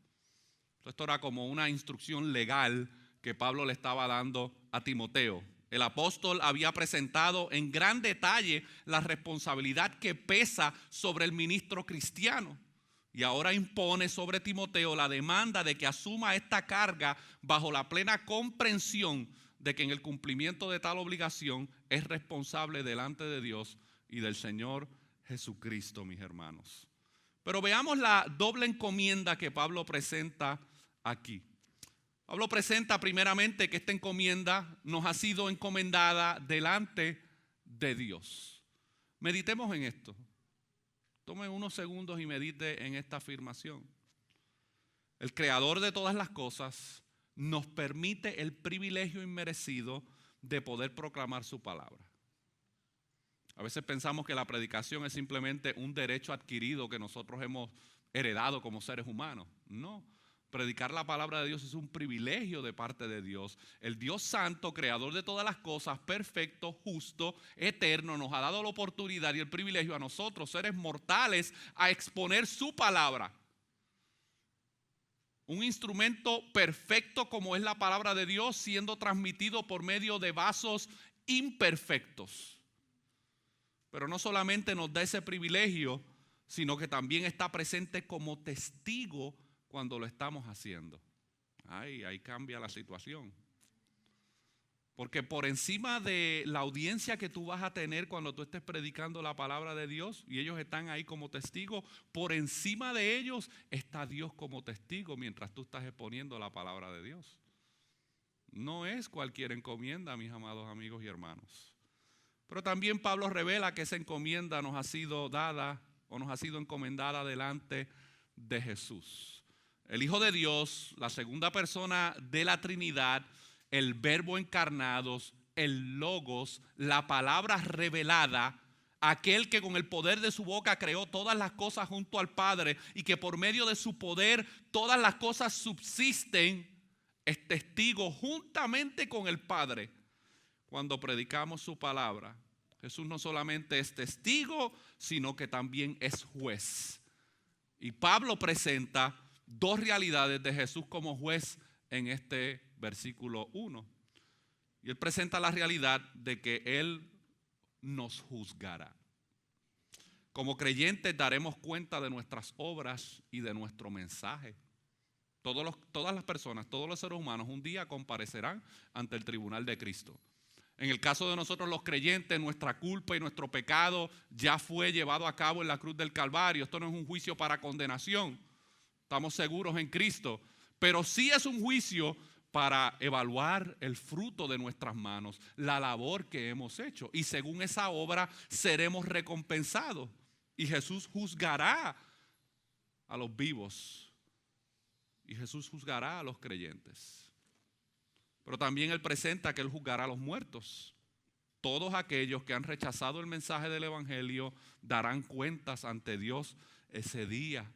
Esto era como una instrucción legal que Pablo le estaba dando a Timoteo. El apóstol había presentado en gran detalle la responsabilidad que pesa sobre el ministro cristiano. Y ahora impone sobre Timoteo la demanda de que asuma esta carga bajo la plena comprensión de que en el cumplimiento de tal obligación es responsable delante de Dios y del Señor Jesucristo, mis hermanos. Pero veamos la doble encomienda que Pablo presenta aquí. Pablo presenta primeramente que esta encomienda nos ha sido encomendada delante de Dios. Meditemos en esto. Tome unos segundos y medite en esta afirmación. El creador de todas las cosas nos permite el privilegio inmerecido de poder proclamar su palabra. A veces pensamos que la predicación es simplemente un derecho adquirido que nosotros hemos heredado como seres humanos. No, predicar la palabra de Dios es un privilegio de parte de Dios. El Dios santo, creador de todas las cosas, perfecto, justo, eterno, nos ha dado la oportunidad y el privilegio a nosotros, seres mortales, a exponer su palabra. Un instrumento perfecto como es la palabra de Dios, siendo transmitido por medio de vasos imperfectos. Pero no solamente nos da ese privilegio, sino que también está presente como testigo cuando lo estamos haciendo. Ahí cambia la situación. Porque por encima de la audiencia que tú vas a tener cuando tú estés predicando la palabra de Dios y ellos están ahí como testigos, por encima de ellos está Dios como testigo mientras tú estás exponiendo la palabra de Dios. No es cualquier encomienda, mis amados amigos y hermanos. Pero también Pablo revela que esa encomienda nos ha sido dada o nos ha sido encomendada delante de Jesús. El Hijo de Dios, la segunda persona de la Trinidad, el Verbo encarnado, el Logos, la palabra revelada, aquel que con el poder de su boca creó todas las cosas junto al Padre y que por medio de su poder todas las cosas subsisten, es testigo juntamente con el Padre cuando predicamos su palabra. Jesús no solamente es testigo, sino que también es juez. Y Pablo presenta dos realidades de Jesús como juez en este versículo 1. Y él presenta la realidad de que Él nos juzgará. Como creyentes daremos cuenta de nuestras obras y de nuestro mensaje. Todas las personas, todos los seres humanos un día comparecerán ante el tribunal de Cristo. En el caso de nosotros los creyentes, nuestra culpa y nuestro pecado ya fue llevado a cabo en la cruz del Calvario. Esto no es un juicio para condenación. Estamos seguros en Cristo. Pero sí es un juicio para evaluar el fruto de nuestras manos, la labor que hemos hecho. Y según esa obra seremos recompensados. Y Jesús juzgará a los vivos. Y Jesús juzgará a los creyentes. Pero también Él presenta que Él juzgará a los muertos. Todos aquellos que han rechazado el mensaje del Evangelio darán cuentas ante Dios ese día.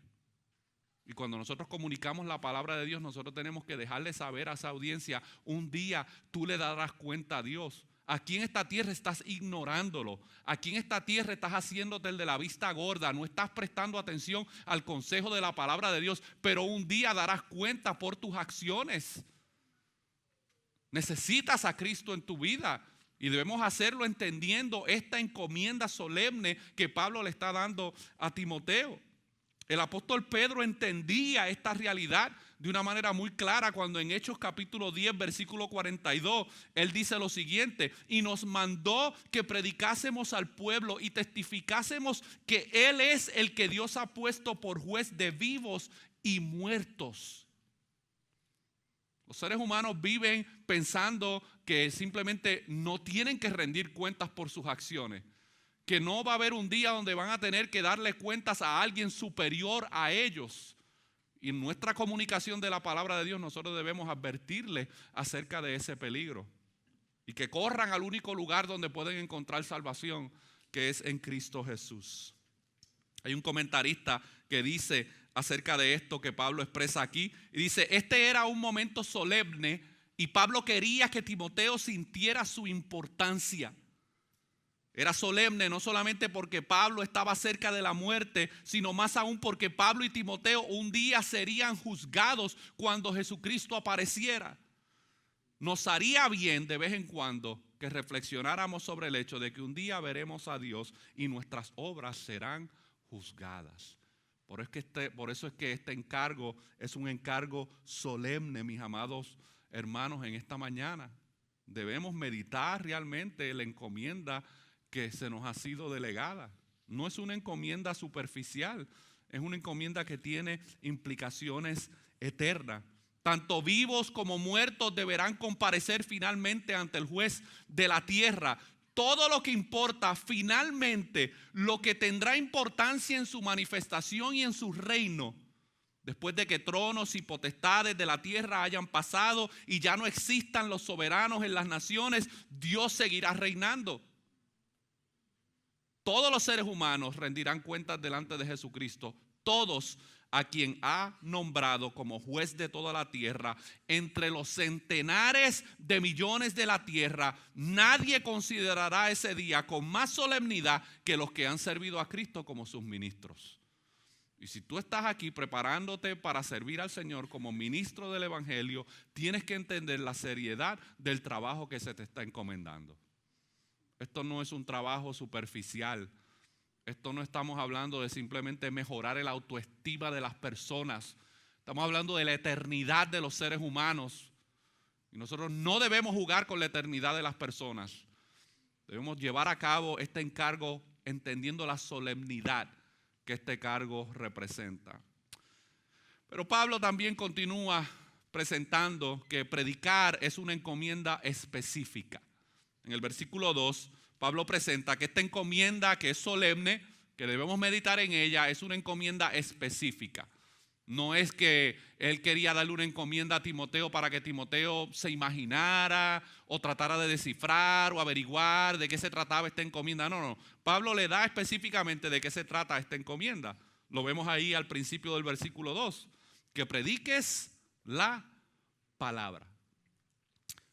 Y cuando nosotros comunicamos la palabra de Dios, nosotros tenemos que dejarle saber a esa audiencia, un día tú le darás cuenta a Dios. Aquí en esta tierra estás ignorándolo. Aquí en esta tierra estás haciéndote el de la vista gorda. No estás prestando atención al consejo de la palabra de Dios. Pero un día darás cuenta por tus acciones. Necesitas a Cristo en tu vida. Y debemos hacerlo entendiendo esta encomienda solemne que Pablo le está dando a Timoteo. El apóstol Pedro entendía esta realidad de una manera muy clara cuando en Hechos capítulo 10, versículo 42, él dice lo siguiente: y nos mandó que predicásemos al pueblo y testificásemos que Él es el que Dios ha puesto por juez de vivos y muertos. Los seres humanos viven pensando que simplemente no tienen que rendir cuentas por sus acciones, que no va a haber un día donde van a tener que darle cuentas a alguien superior a ellos. Y en nuestra comunicación de la palabra de Dios nosotros debemos advertirles acerca de ese peligro y que corran al único lugar donde pueden encontrar salvación, que es en Cristo Jesús. Hay un comentarista que dice acerca de esto que Pablo expresa aquí, y dice: este era un momento solemne y Pablo quería que Timoteo sintiera su importancia. Era solemne no solamente porque Pablo estaba cerca de la muerte, sino más aún porque Pablo y Timoteo un día serían juzgados cuando Jesucristo apareciera. Nos haría bien de vez en cuando que reflexionáramos sobre el hecho de que un día veremos a Dios y nuestras obras serán juzgadas. Por eso es que este encargo es un encargo solemne, mis amados hermanos, en esta mañana. Debemos meditar realmente la encomienda que se nos ha sido delegada. No es una encomienda superficial, es una encomienda que tiene implicaciones eternas. Tanto vivos como muertos deberán comparecer finalmente ante el juez de la tierra. Todo lo que importa finalmente, lo que tendrá importancia en su manifestación y en su reino, después de que tronos y potestades de la tierra hayan pasado y ya no existan los soberanos en las naciones, Dios seguirá reinando. Todos los seres humanos rendirán cuentas delante de Jesucristo, todos a quien ha nombrado como juez de toda la tierra. Entre los centenares de millones de la tierra, nadie considerará ese día con más solemnidad que los que han servido a Cristo como sus ministros. Y si tú estás aquí preparándote para servir al Señor como ministro del Evangelio, tienes que entender la seriedad del trabajo que se te está encomendando. Esto no es un trabajo superficial. Esto no estamos hablando de simplemente mejorar el autoestima de las personas. Estamos hablando de la eternidad de los seres humanos. Y nosotros no debemos jugar con la eternidad de las personas. Debemos llevar a cabo este encargo entendiendo la solemnidad que este cargo representa. Pero Pablo también continúa presentando que predicar es una encomienda específica. En el versículo 2, Pablo presenta que esta encomienda que es solemne, que debemos meditar en ella, es una encomienda específica. No es que él quería darle una encomienda a Timoteo para que Timoteo se imaginara o tratara de descifrar o averiguar de qué se trataba esta encomienda. No. Pablo le da específicamente de qué se trata esta encomienda. Lo vemos ahí al principio del versículo 2. Que prediques la palabra.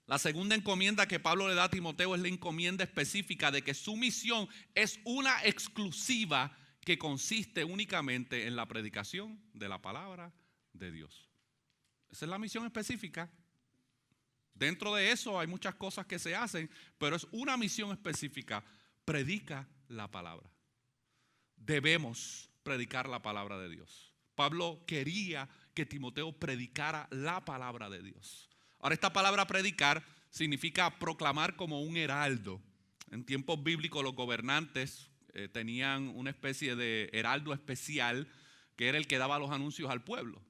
La segunda encomienda que Pablo le da a Timoteo es la encomienda específica de que su misión es una exclusiva que consiste únicamente en la predicación de la palabra de Dios. Esa es la misión específica. Dentro de eso hay muchas cosas que se hacen, pero es una misión específica. Predica la palabra. Debemos predicar la palabra de Dios. Pablo quería que Timoteo predicara la palabra de Dios. Ahora, esta palabra predicar significa proclamar como un heraldo. En tiempos bíblicos los gobernantes tenían una especie de heraldo especial que era el que daba los anuncios al pueblo.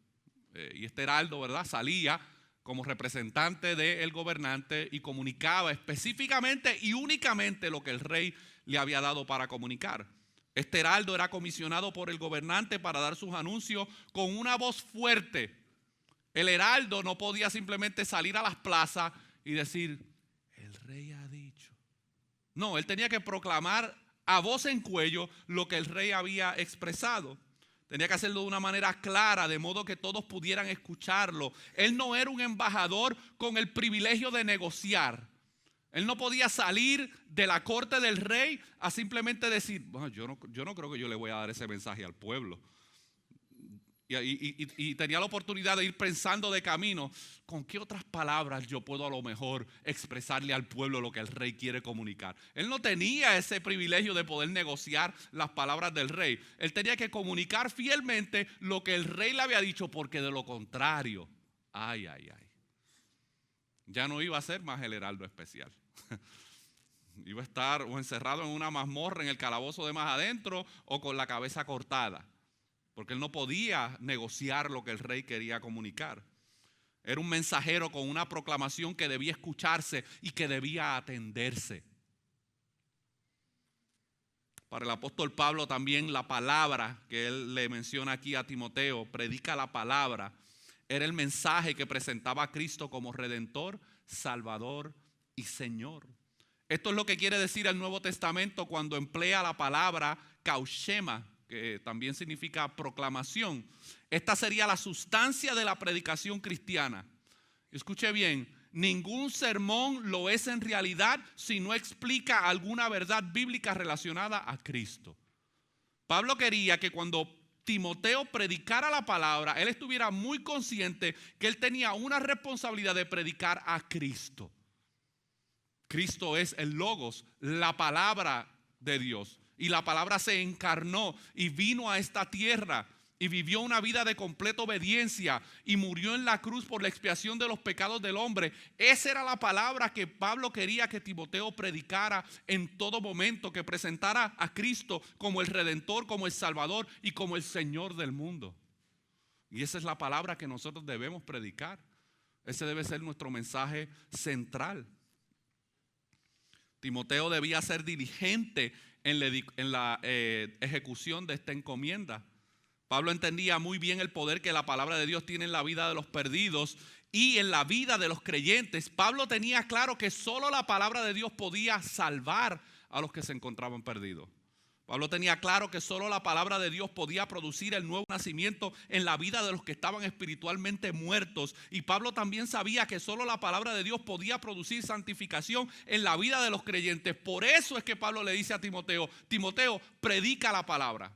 Y este heraldo, ¿verdad?, salía como representante del gobernante y comunicaba específicamente y únicamente lo que el rey le había dado para comunicar. Este heraldo era comisionado por el gobernante para dar sus anuncios con una voz fuerte. El heraldo no podía simplemente salir a las plazas y decir, el rey ha dicho. No, él tenía que proclamar a voz en cuello lo que el rey había expresado. Tenía que hacerlo de una manera clara, de modo que todos pudieran escucharlo. Él no era un embajador con el privilegio de negociar. Él no podía salir de la corte del rey a simplemente decir, bueno, yo no creo que yo le voy a dar ese mensaje al pueblo. Y tenía la oportunidad de ir pensando de camino, ¿con qué otras palabras yo puedo a lo mejor expresarle al pueblo lo que el rey quiere comunicar? Él no tenía ese privilegio de poder negociar las palabras del rey. Él tenía que comunicar fielmente lo que el rey le había dicho, porque de lo contrario, ya no iba a ser más el heraldo especial. Iba a estar o encerrado en una mazmorra en el calabozo de más adentro o con la cabeza cortada. Porque él no podía negociar lo que el rey quería comunicar. Era un mensajero con una proclamación que debía escucharse y que debía atenderse. Para el apóstol Pablo también la palabra que él le menciona aquí a Timoteo, predica la palabra, era el mensaje que presentaba a Cristo como Redentor, Salvador y Señor. Esto es lo que quiere decir el Nuevo Testamento cuando emplea la palabra kaushema, que también significa proclamación. Esta sería la sustancia de la predicación cristiana. Escuche bien, ningún sermón lo es en realidad si no explica alguna verdad bíblica relacionada a Cristo. Pablo quería que cuando Timoteo predicara la palabra, él estuviera muy consciente que él tenía una responsabilidad de predicar a Cristo. Cristo es el Logos, la palabra de Dios. Y la palabra se encarnó y vino a esta tierra y vivió una vida de completa obediencia y murió en la cruz por la expiación de los pecados del hombre. Esa era la palabra que Pablo quería que Timoteo predicara en todo momento, que presentara a Cristo como el Redentor, como el Salvador y como el Señor del mundo. Y esa es la palabra que nosotros debemos predicar. Ese debe ser nuestro mensaje central. Timoteo debía ser diligente en la ejecución de esta encomienda. Pablo entendía muy bien el poder que la palabra de Dios tiene en la vida de los perdidos y en la vida de los creyentes. Pablo tenía claro que solo la palabra de Dios podía salvar a los que se encontraban perdidos. Pablo tenía claro que solo la palabra de Dios podía producir el nuevo nacimiento en la vida de los que estaban espiritualmente muertos. Y Pablo también sabía que solo la palabra de Dios podía producir santificación en la vida de los creyentes. Por eso es que Pablo le dice a Timoteo, Timoteo, predica la palabra.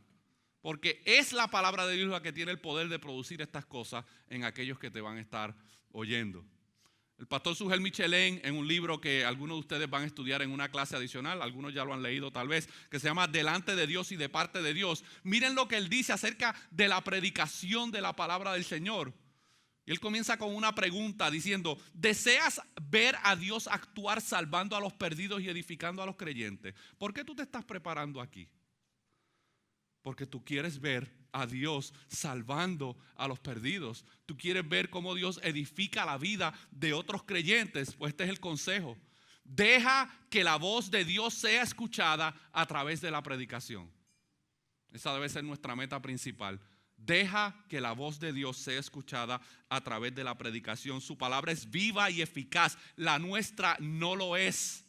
Porque es la palabra de Dios la que tiene el poder de producir estas cosas en aquellos que te van a estar oyendo. El pastor Sugel Michelén, en un libro que algunos de ustedes van a estudiar en una clase adicional, algunos ya lo han leído tal vez, que se llama Delante de Dios y de parte de Dios. Miren lo que él dice acerca de la predicación de la palabra del Señor. Y él comienza con una pregunta diciendo, ¿deseas ver a Dios actuar salvando a los perdidos y edificando a los creyentes? ¿Por qué tú te estás preparando aquí? Porque tú quieres ver a Dios salvando a los perdidos. Tú quieres ver cómo Dios edifica la vida de otros creyentes. Pues este es el consejo. Deja que la voz de Dios sea escuchada a través de la predicación. Esa debe ser nuestra meta principal. Deja que la voz de Dios sea escuchada a través de la predicación. Su palabra es viva y eficaz. La nuestra no lo es.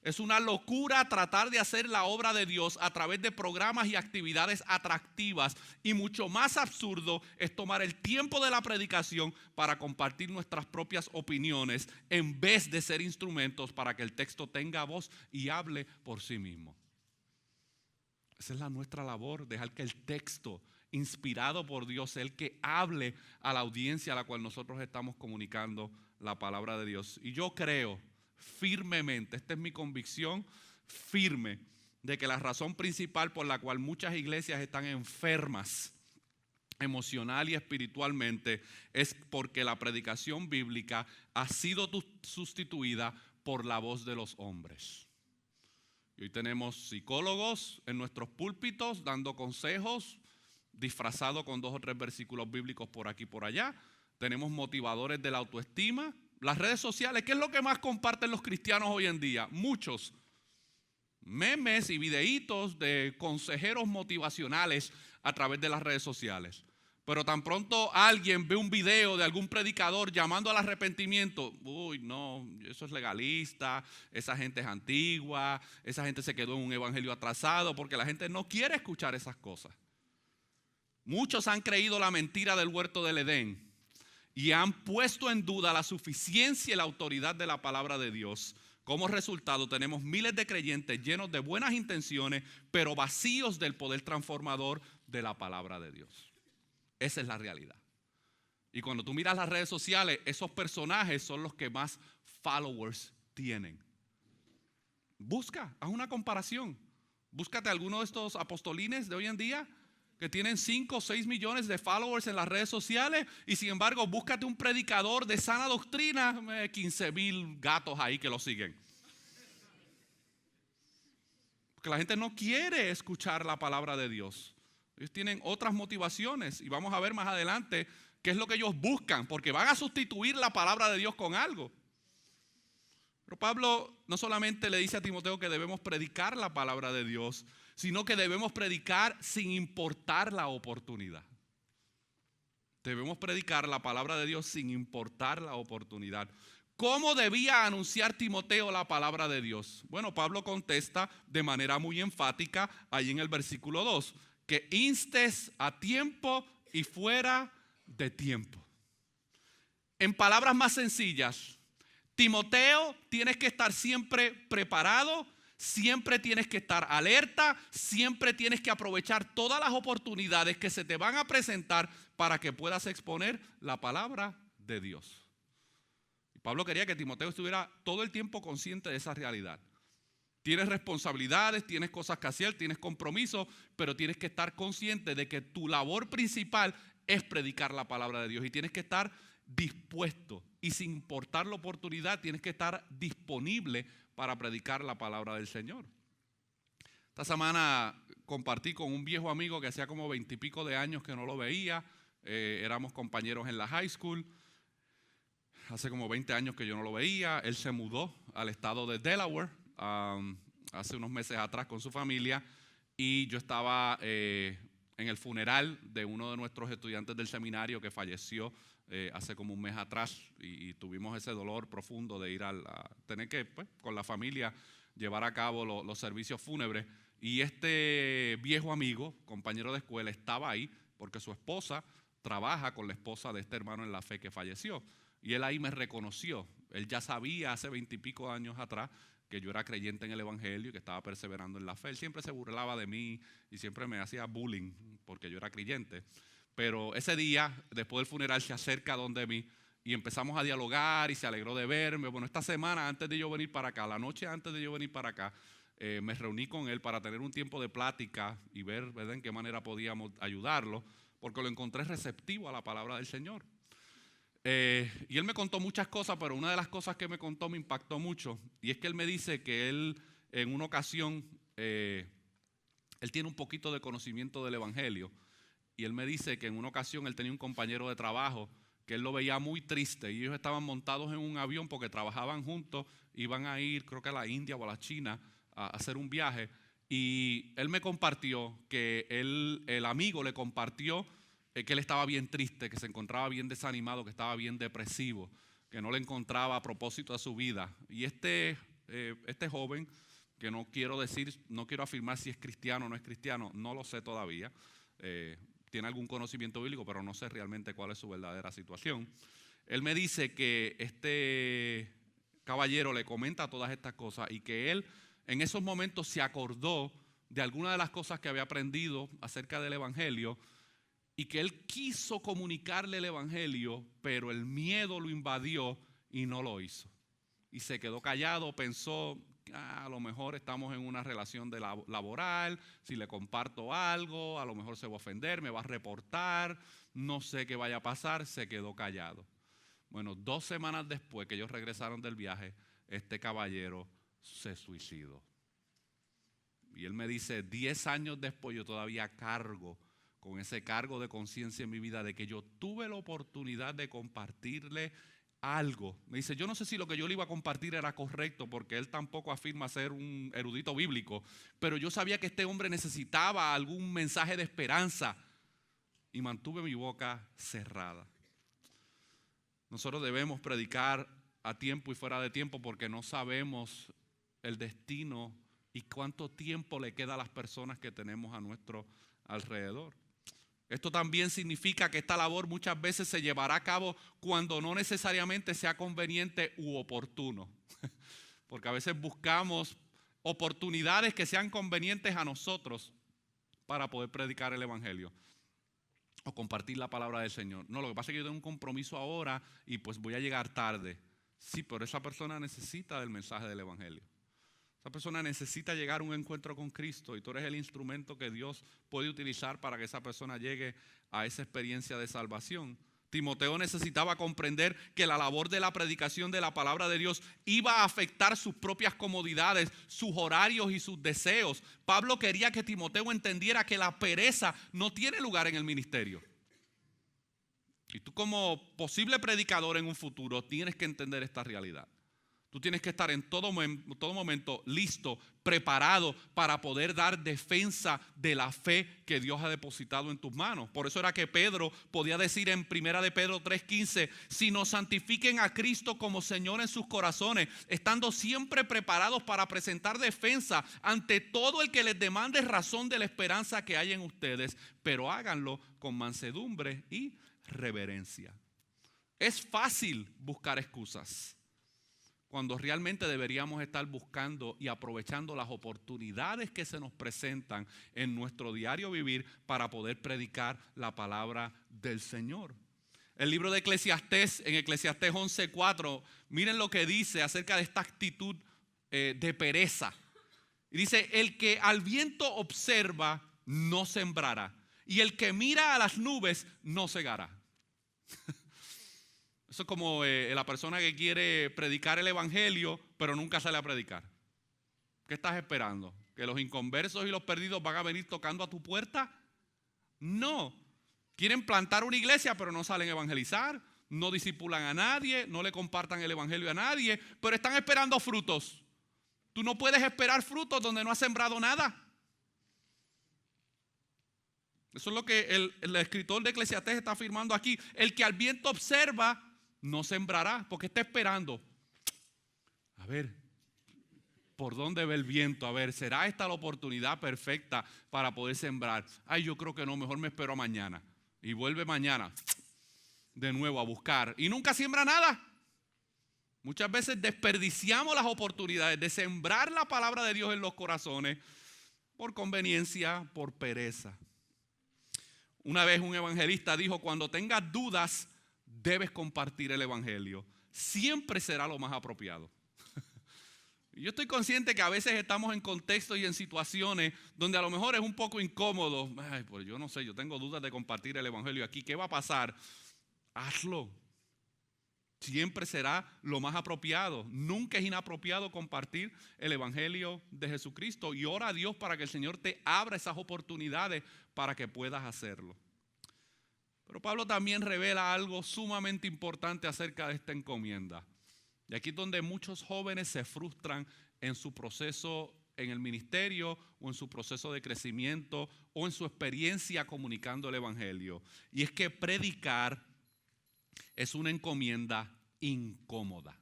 Es una locura tratar de hacer la obra de Dios a través de programas y actividades atractivas. Y mucho más absurdo es tomar el tiempo de la predicación para compartir nuestras propias opiniones en vez de ser instrumentos para que el texto tenga voz y hable por sí mismo. Esa es nuestra labor, dejar que el texto inspirado por Dios sea el que hable a la audiencia a la cual nosotros estamos comunicando la palabra de Dios. Y yo creo firmemente, esta es mi convicción firme, de que la razón principal por la cual muchas iglesias están enfermas emocional y espiritualmente es porque la predicación bíblica ha sido sustituida por la voz de los hombres. Y hoy tenemos psicólogos en nuestros púlpitos dando consejos, disfrazados con 2 o 3 versículos bíblicos por aquí y por allá. Tenemos motivadores de la autoestima. Las redes sociales, ¿qué es lo que más comparten los cristianos hoy en día? Muchos memes y videitos de consejeros motivacionales a través de las redes sociales. Pero tan pronto alguien ve un video de algún predicador llamando al arrepentimiento, uy, no, eso es legalista, esa gente es antigua, esa gente se quedó en un evangelio atrasado, porque la gente no quiere escuchar esas cosas. Muchos han creído la mentira del huerto del Edén y han puesto en duda la suficiencia y la autoridad de la palabra de Dios. Como resultado tenemos miles de creyentes llenos de buenas intenciones, pero vacíos del poder transformador de la palabra de Dios. Esa es la realidad. Y cuando tú miras las redes sociales, esos personajes son los que más followers tienen. Haz una comparación. Búscate alguno de estos apostolines de hoy en día que tienen 5 o 6 millones de followers en las redes sociales, y sin embargo búscate un predicador de sana doctrina, 15,000 gatos ahí que lo siguen. Porque la gente no quiere escuchar la palabra de Dios. Ellos tienen otras motivaciones, y vamos a ver más adelante ¿Qué es lo que ellos buscan? Porque van a sustituir la palabra de Dios con algo. Pero Pablo no solamente le dice a Timoteo que debemos predicar la palabra de Dios, sino que debemos predicar sin importar la oportunidad. Debemos predicar la palabra de Dios sin importar la oportunidad. ¿Cómo debía anunciar Timoteo la palabra de Dios? Bueno, Pablo contesta de manera muy enfática ahí en el versículo 2, que instes a tiempo y fuera de tiempo. En palabras más sencillas, Timoteo, tienes que estar siempre preparado, siempre tienes que estar alerta, siempre tienes que aprovechar todas las oportunidades que se te van a presentar para que puedas exponer la palabra de Dios. Y Pablo quería que Timoteo estuviera todo el tiempo consciente de esa realidad. Tienes responsabilidades, tienes cosas que hacer, tienes compromisos, pero tienes que estar consciente de que tu labor principal es predicar la palabra de Dios y tienes que estar dispuesto y sin importar la oportunidad tienes que estar disponible para predicar la palabra del Señor. Esta semana compartí con un viejo amigo que hacía como 20 y pico de años que no lo veía. Éramos compañeros en la high school. Hace como 20 años que yo no lo veía. Él se mudó al estado de Delaware hace unos meses atrás con su familia y yo estaba en el funeral de uno de nuestros estudiantes del seminario que falleció hace como un mes atrás y tuvimos ese dolor profundo de ir a tener que, pues, con la familia llevar a cabo los servicios fúnebres. Y este viejo amigo, compañero de escuela, estaba ahí porque su esposa trabaja con la esposa de este hermano en la fe que falleció. Y él ahí me reconoció. Él ya sabía hace 20 y pico años atrás que yo era creyente en el evangelio y que estaba perseverando en la fe. Él siempre se burlaba de mí y siempre me hacía bullying porque yo era creyente. Pero ese día, después del funeral, se acerca donde mí y empezamos a dialogar y se alegró de verme. Bueno, esta semana antes de yo venir para acá, la noche antes de yo venir para acá, me reuní con él para tener un tiempo de plática y ver, ¿verdad?, en qué manera podíamos ayudarlo, porque lo encontré receptivo a la palabra del Señor. Y él me contó muchas cosas, pero una de las cosas que me contó me impactó mucho, y es que él me dice que él en una ocasión, él tiene un poquito de conocimiento del evangelio, y él me dice que en una ocasión él tenía un compañero de trabajo que él lo veía muy triste y ellos estaban montados en un avión porque trabajaban juntos, iban a ir creo que a la India o a la China a hacer un viaje y él me compartió que el amigo le compartió que él estaba bien triste, que se encontraba bien desanimado, que estaba bien depresivo, que no le encontraba a propósito a su vida. Y este joven, que no quiero afirmar si es cristiano o no es cristiano, no lo sé todavía, tiene algún conocimiento bíblico, pero no sé realmente cuál es su verdadera situación. Él me dice que este caballero le comenta todas estas cosas y que él en esos momentos se acordó de algunas de las cosas que había aprendido acerca del evangelio y que él quiso comunicarle el evangelio, pero el miedo lo invadió y no lo hizo. Y se quedó callado, pensó, a lo mejor estamos en una relación laboral, si le comparto algo, a lo mejor se va a ofender, me va a reportar, no sé qué vaya a pasar, se quedó callado. Bueno, 2 semanas después que ellos regresaron del viaje, este caballero se suicidó. Y él me dice, 10 años después yo todavía cargo con ese cargo de conciencia en mi vida de que yo tuve la oportunidad de compartirle algo. Me dice, yo no sé si lo que yo le iba a compartir era correcto porque él tampoco afirma ser un erudito bíblico, pero yo sabía que este hombre necesitaba algún mensaje de esperanza y mantuve mi boca cerrada. Nosotros debemos predicar a tiempo y fuera de tiempo porque no sabemos el destino y cuánto tiempo le queda a las personas que tenemos a nuestro alrededor. Esto también significa que esta labor muchas veces se llevará a cabo cuando no necesariamente sea conveniente u oportuno. Porque a veces buscamos oportunidades que sean convenientes a nosotros para poder predicar el evangelio o compartir la palabra del Señor. No, lo que pasa es que yo tengo un compromiso ahora y pues voy a llegar tarde. Sí, pero esa persona necesita del mensaje del evangelio. Esa persona necesita llegar a un encuentro con Cristo y tú eres el instrumento que Dios puede utilizar para que esa persona llegue a esa experiencia de salvación. Timoteo necesitaba comprender que la labor de la predicación de la palabra de Dios iba a afectar sus propias comodidades, sus horarios y sus deseos. Pablo quería que Timoteo entendiera que la pereza no tiene lugar en el ministerio. Y tú como posible predicador en un futuro tienes que entender esta realidad. Tú tienes que estar en todo momento listo, preparado para poder dar defensa de la fe que Dios ha depositado en tus manos. Por eso era que Pedro podía decir en 1 de Pedro 3:15, si nos santifiquen a Cristo como Señor en sus corazones, estando siempre preparados para presentar defensa ante todo el que les demande razón de la esperanza que hay en ustedes, pero háganlo con mansedumbre y reverencia. Es fácil buscar excusas, cuando realmente deberíamos estar buscando y aprovechando las oportunidades que se nos presentan en nuestro diario vivir para poder predicar la palabra del Señor. El libro de Eclesiastés, en Eclesiastés 11:4, miren lo que dice acerca de esta actitud de pereza. Y dice, el que al viento observa no sembrará, y el que mira a las nubes no segará. Eso es como la persona que quiere predicar el evangelio, pero nunca sale a predicar. ¿Qué estás esperando? ¿Que los inconversos y los perdidos van a venir tocando a tu puerta? No. Quieren plantar una iglesia, pero no salen a evangelizar, no discipulan a nadie, no le compartan el evangelio a nadie, pero están esperando frutos. Tú no puedes esperar frutos donde no has sembrado nada. Eso es lo que el escritor de Eclesiastés está afirmando aquí. El que al viento observa no sembrará, porque está esperando. A ver, ¿por dónde ve el viento? A ver, ¿será esta la oportunidad perfecta para poder sembrar? Ay, yo creo que no, mejor me espero a mañana. Y vuelve mañana de nuevo a buscar. Y nunca siembra nada. Muchas veces desperdiciamos las oportunidades de sembrar la palabra de Dios en los corazones por conveniencia, por pereza. Una vez un evangelista dijo, cuando tengas dudas, debes compartir el evangelio. Siempre será lo más apropiado. Yo estoy consciente que a veces estamos en contextos y en situaciones donde a lo mejor es un poco incómodo. Ay, pues yo no sé, yo tengo dudas de compartir el evangelio aquí. ¿Qué va a pasar? Hazlo. Siempre será lo más apropiado. Nunca es inapropiado compartir el evangelio de Jesucristo. Y ora a Dios para que el Señor te abra esas oportunidades para que puedas hacerlo. Pero Pablo también revela algo sumamente importante acerca de esta encomienda. Y aquí es donde muchos jóvenes se frustran en su proceso en el ministerio o en su proceso de crecimiento o en su experiencia comunicando el evangelio. Y es que predicar es una encomienda incómoda.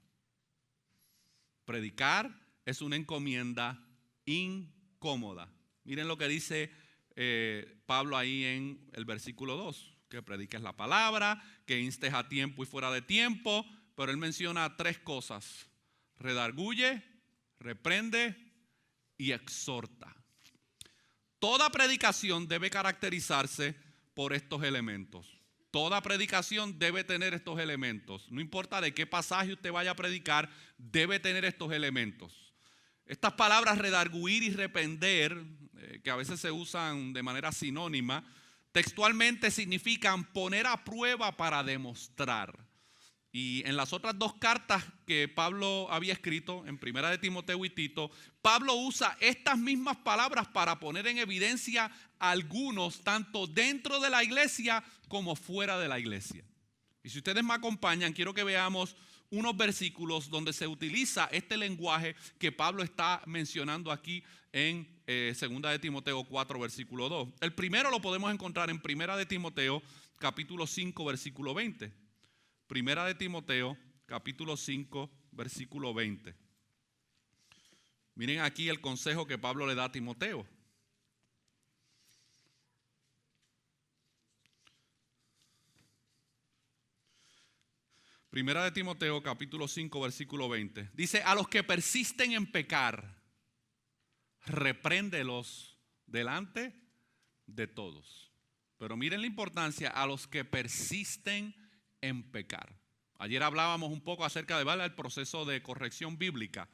Predicar es una encomienda incómoda. Miren lo que dice Pablo ahí en el versículo 2. Que prediques la palabra, que instes a tiempo y fuera de tiempo. Pero él menciona 3 cosas: redarguye, reprende y exhorta. Toda predicación debe caracterizarse por estos elementos. Toda predicación debe tener estos elementos. No importa de qué pasaje usted vaya a predicar, debe tener estos elementos. Estas palabras redarguir y reprender, que a veces se usan de manera sinónima, textualmente significan poner a prueba para demostrar. Y en las otras 2 cartas que Pablo había escrito, en 1 de Timoteo y Tito, Pablo usa estas mismas palabras para poner en evidencia a algunos, tanto dentro de la iglesia como fuera de la iglesia. Y si ustedes me acompañan, quiero que veamos unos versículos donde se utiliza este lenguaje que Pablo está mencionando aquí en 2 de Timoteo 4, versículo 2. El primero lo podemos encontrar en 1 de Timoteo, capítulo 5, versículo 20. Primera de Timoteo, capítulo 5, versículo 20. Miren aquí el consejo que Pablo le da a Timoteo. Primera de Timoteo, capítulo 5, versículo 20. Dice, a los que persisten en pecar, repréndelos delante de todos. Pero miren la importancia, a los que persisten en pecar. Ayer hablábamos un poco acerca de el proceso de corrección bíblica.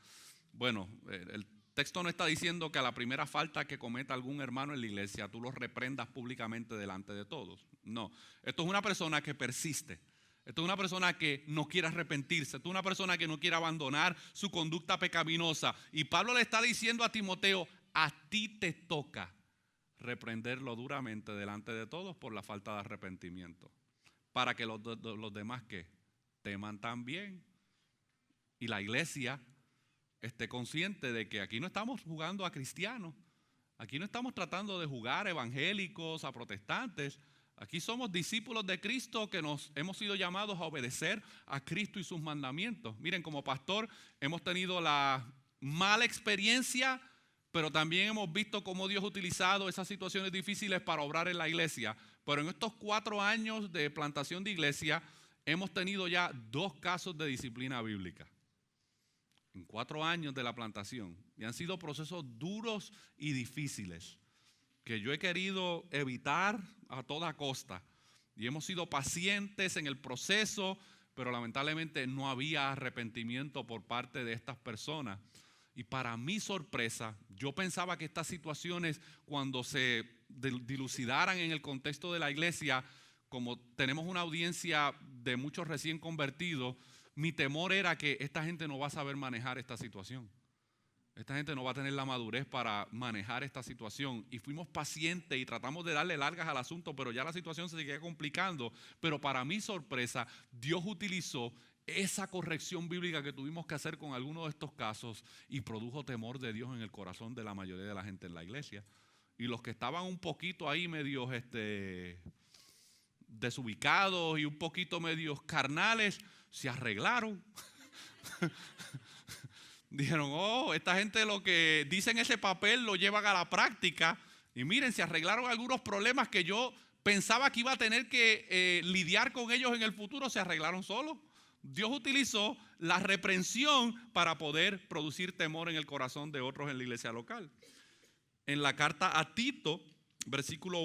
Bueno, el texto no está diciendo que a la primera falta que cometa algún hermano en la iglesia tú los reprendas públicamente delante de todos. No, esto es una persona que persiste. Esto es una persona que no quiere arrepentirse. Esto es una persona que no quiere abandonar su conducta pecaminosa. Y Pablo le está diciendo a Timoteo, a ti te toca reprenderlo duramente delante de todos por la falta de arrepentimiento. para que los demás ¿qué? Teman también. Y la iglesia esté consciente de que aquí no estamos jugando a cristianos. Aquí no estamos tratando de jugar a evangélicos, a protestantes. Aquí somos discípulos de Cristo que nos hemos sido llamados a obedecer a Cristo y sus mandamientos. Miren, como pastor hemos tenido la mala experiencia, pero también hemos visto cómo Dios ha utilizado esas situaciones difíciles para obrar en la iglesia. Pero en estos 4 años de plantación de iglesia hemos tenido ya 2 casos de disciplina bíblica. En 4 años de la plantación. Y han sido procesos duros y difíciles que yo he querido evitar a toda costa. Y hemos sido pacientes en el proceso, pero lamentablemente no había arrepentimiento por parte de estas personas. Y para mi sorpresa, yo pensaba que estas situaciones, cuando se dilucidaran en el contexto de la iglesia, como tenemos una audiencia de muchos recién convertidos, mi temor era que esta gente no va a saber manejar esta situación. Esta gente no va a tener la madurez para manejar esta situación. Y fuimos pacientes y tratamos de darle largas al asunto, pero ya la situación se seguía complicando. Pero para mi sorpresa, Dios utilizó esa corrección bíblica que tuvimos que hacer con algunos de estos casos y produjo temor de Dios en el corazón de la mayoría de la gente en la iglesia. Y los que estaban un poquito ahí medios desubicados y un poquito medios carnales, se arreglaron. Dijeron, oh, esta gente lo que dice en ese papel lo llevan a la práctica. Y miren, se arreglaron algunos problemas que yo pensaba que iba a tener que lidiar con ellos en el futuro, se arreglaron solos. Dios utilizó la reprensión para poder producir temor en el corazón de otros en la iglesia local. En la carta a Tito, capítulo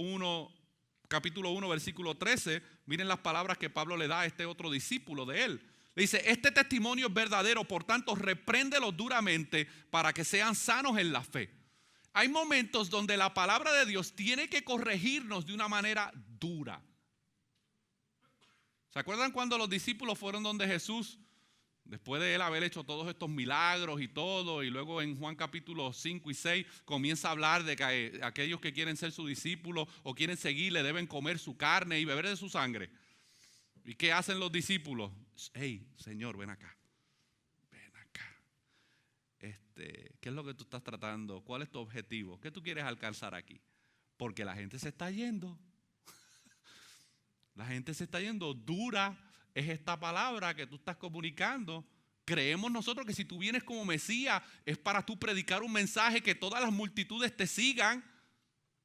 1, versículo 13, miren las palabras que Pablo le da a este otro discípulo de él. Le dice, este testimonio es verdadero, por tanto, repréndelos duramente para que sean sanos en la fe. Hay momentos donde la palabra de Dios tiene que corregirnos de una manera dura. ¿Se acuerdan cuando los discípulos fueron donde Jesús, después de él haber hecho todos estos milagros y todo, y luego en Juan capítulo 5 y 6 comienza a hablar de que aquellos que quieren ser sus discípulos o quieren seguirle deben comer su carne y beber de su sangre? ¿Y qué hacen los discípulos? Hey, Señor, ven acá. Ven acá. ¿Qué es lo que tú estás tratando? ¿Cuál es tu objetivo? ¿Qué tú quieres alcanzar aquí? Porque la gente se está yendo. La gente se está yendo. Dura es esta palabra que tú estás comunicando. Creemos nosotros que si tú vienes como Mesías es para tú predicar un mensaje que todas las multitudes te sigan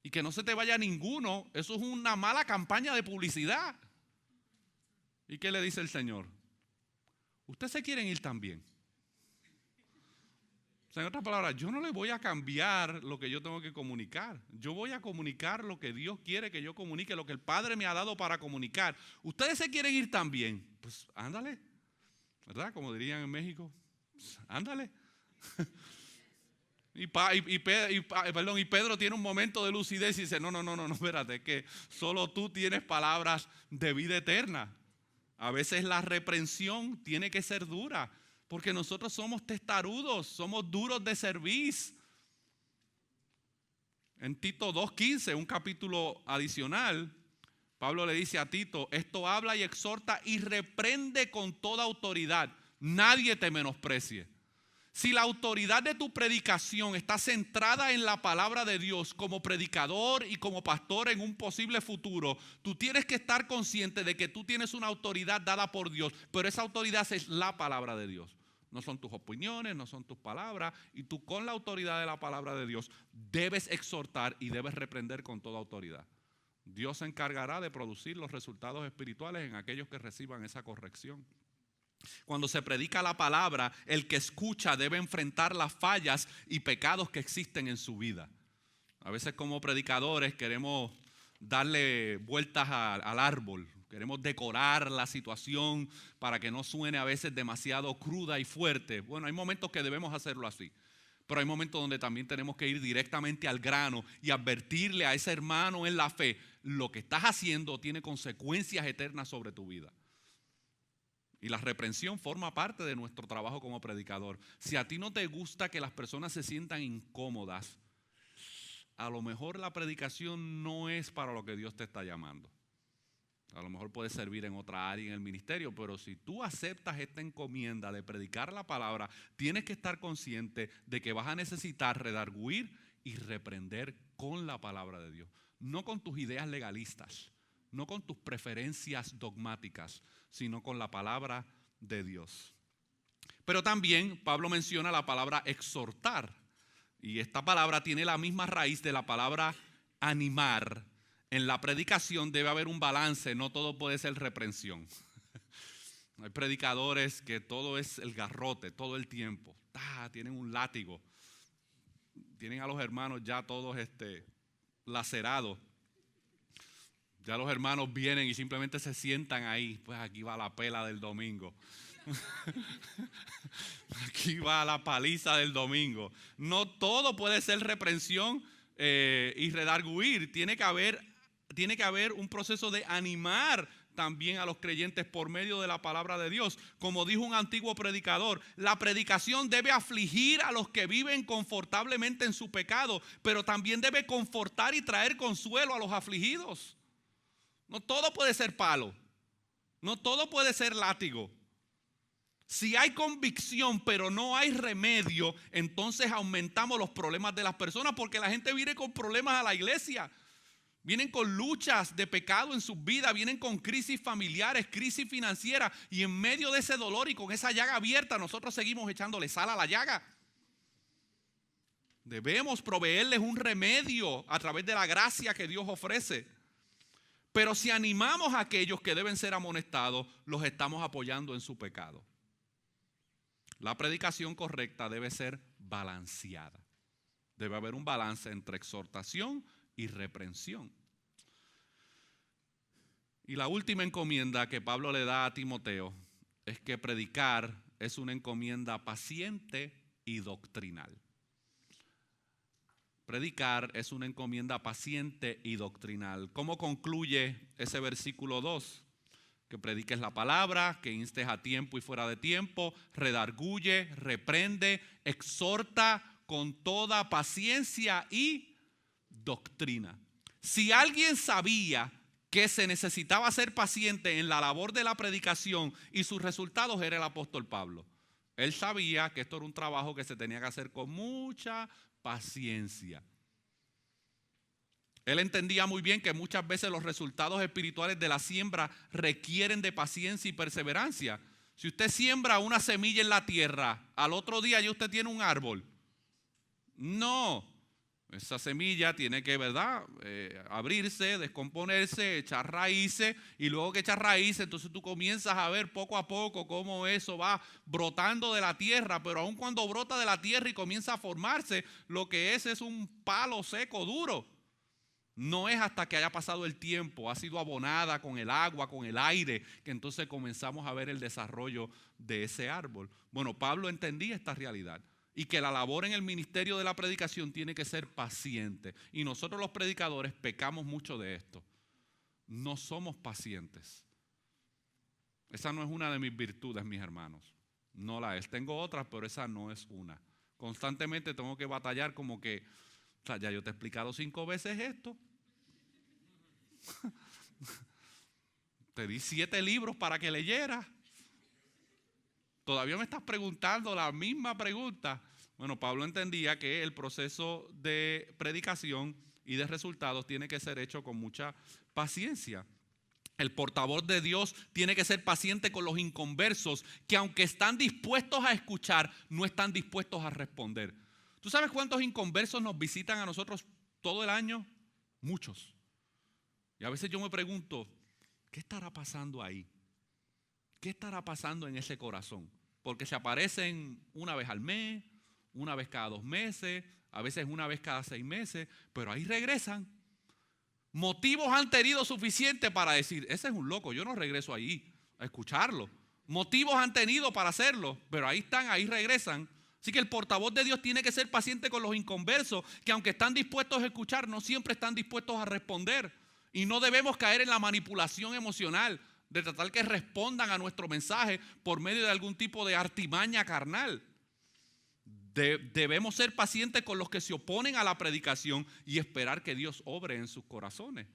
y que no se te vaya ninguno. Eso es una mala campaña de publicidad. ¿Y qué le dice el Señor? Ustedes se quieren ir también. O sea, en otras palabras, yo no le voy a cambiar lo que yo tengo que comunicar. Yo voy a comunicar lo que Dios quiere que yo comunique, lo que el Padre me ha dado para comunicar. Ustedes se quieren ir también. Pues ándale, ¿verdad? Como dirían en México, pues, ándale. Y Pedro tiene un momento de lucidez y dice, no, espérate, es que solo tú tienes palabras de vida eterna. A veces la reprensión tiene que ser dura, porque nosotros somos testarudos, somos duros de cerviz. En Tito 2:15, un capítulo adicional, Pablo le dice a Tito, esto habla y exhorta y reprende con toda autoridad. Nadie te menosprecie. Si la autoridad de tu predicación está centrada en la palabra de Dios como predicador y como pastor en un posible futuro, tú tienes que estar consciente de que tú tienes una autoridad dada por Dios, pero esa autoridad es la palabra de Dios. No son tus opiniones, no son tus palabras, y tú con la autoridad de la palabra de Dios debes exhortar y debes reprender con toda autoridad. Dios se encargará de producir los resultados espirituales en aquellos que reciban esa corrección. Cuando se predica la palabra, el que escucha debe enfrentar las fallas y pecados que existen en su vida. A veces como predicadores queremos darle vueltas al árbol, queremos decorar la situación para que no suene a veces demasiado cruda y fuerte. Bueno, hay momentos que debemos hacerlo así, pero hay momentos donde también tenemos que ir directamente al grano y advertirle a ese hermano en la fe, lo que estás haciendo tiene consecuencias eternas sobre tu vida. Y la reprensión forma parte de nuestro trabajo como predicador. Si a ti no te gusta que las personas se sientan incómodas, a lo mejor la predicación no es para lo que Dios te está llamando. A lo mejor puedes servir en otra área en el ministerio, pero si tú aceptas esta encomienda de predicar la palabra, tienes que estar consciente de que vas a necesitar redarguir y reprender con la palabra de Dios. No con tus ideas legalistas, no con tus preferencias dogmáticas, sino con la palabra de Dios. Pero también Pablo menciona la palabra exhortar. Y esta palabra tiene la misma raíz de la palabra animar. En la predicación debe haber un balance, no todo puede ser reprensión. Hay predicadores que todo es el garrote, todo el tiempo. Tienen un látigo. Tienen a los hermanos ya todos lacerados. Ya los hermanos vienen y simplemente se sientan ahí. Pues aquí va la pela del domingo. Aquí va la paliza del domingo. No todo puede ser reprensión y redarguir. Tiene que haber un proceso de animar también a los creyentes por medio de la palabra de Dios. Como dijo un antiguo predicador, la predicación debe afligir a los que viven confortablemente en su pecado, pero también debe confortar y traer consuelo a los afligidos. No todo puede ser palo, no todo puede ser látigo. Si hay convicción pero no hay remedio, entonces aumentamos los problemas de las personas, porque la gente viene con problemas a la iglesia. Vienen con luchas de pecado en sus vidas, vienen con crisis familiares, crisis financieras, y en medio de ese dolor y con esa llaga abierta nosotros seguimos echándole sal a la llaga. Debemos proveerles un remedio a través de la gracia que Dios ofrece. Pero si animamos a aquellos que deben ser amonestados, los estamos apoyando en su pecado. La predicación correcta debe ser balanceada. Debe haber un balance entre exhortación y reprensión. Y la última encomienda que Pablo le da a Timoteo es que predicar es una encomienda paciente y doctrinal. Predicar es una encomienda paciente y doctrinal. ¿Cómo concluye ese versículo 2? Que prediques la palabra, que instes a tiempo y fuera de tiempo, redarguye, reprende, exhorta con toda paciencia y doctrina. Si alguien sabía que se necesitaba ser paciente en la labor de la predicación y sus resultados, era el apóstol Pablo. Él sabía que esto era un trabajo que se tenía que hacer con mucha paciencia. Él entendía muy bien que muchas veces los resultados espirituales de la siembra requieren de paciencia y perseverancia. Si usted siembra una semilla en la tierra, al otro día ya usted tiene un árbol. No, esa semilla tiene que, ¿verdad? Abrirse, descomponerse, echar raíces, y luego que echar raíces, entonces tú comienzas a ver poco a poco cómo eso va brotando de la tierra, pero aun cuando brota de la tierra y comienza a formarse, lo que es un palo seco, duro. No es hasta que haya pasado el tiempo, ha sido abonada con el agua, con el aire, que entonces comenzamos a ver el desarrollo de ese árbol. Bueno, Pablo entendía esta realidad y que la labor en el ministerio de la predicación tiene que ser paciente. Y nosotros los predicadores pecamos mucho de esto. No somos pacientes. Esa no es una de mis virtudes, mis hermanos. No la es. Tengo otras, pero esa no es una. Constantemente tengo que batallar como que, o sea, ya yo te he explicado 5 veces esto. Te di 7 libros para que leyeras. Todavía me estás preguntando la misma pregunta. Bueno, Pablo entendía que el proceso de predicación y de resultados tiene que ser hecho con mucha paciencia. El portavoz de Dios tiene que ser paciente con los inconversos, que aunque están dispuestos a escuchar, no están dispuestos a responder. ¿Tú sabes cuántos inconversos nos visitan a nosotros todo el año? Muchos. Y a veces yo me pregunto, ¿qué estará pasando ahí? ¿Qué estará pasando en ese corazón? Porque se aparecen una vez al mes, una vez cada 2 meses, a veces una vez cada 6 meses, pero ahí regresan. Motivos han tenido suficiente para decir, ese es un loco, yo no regreso ahí a escucharlo. Motivos han tenido para hacerlo, pero ahí están, ahí regresan. Así que el portavoz de Dios tiene que ser paciente con los inconversos, que aunque están dispuestos a escuchar, no siempre están dispuestos a responder. Y no debemos caer en la manipulación emocional de tratar que respondan a nuestro mensaje por medio de algún tipo de artimaña carnal. Debemos ser pacientes con los que se oponen a la predicación y esperar que Dios obre en sus corazones.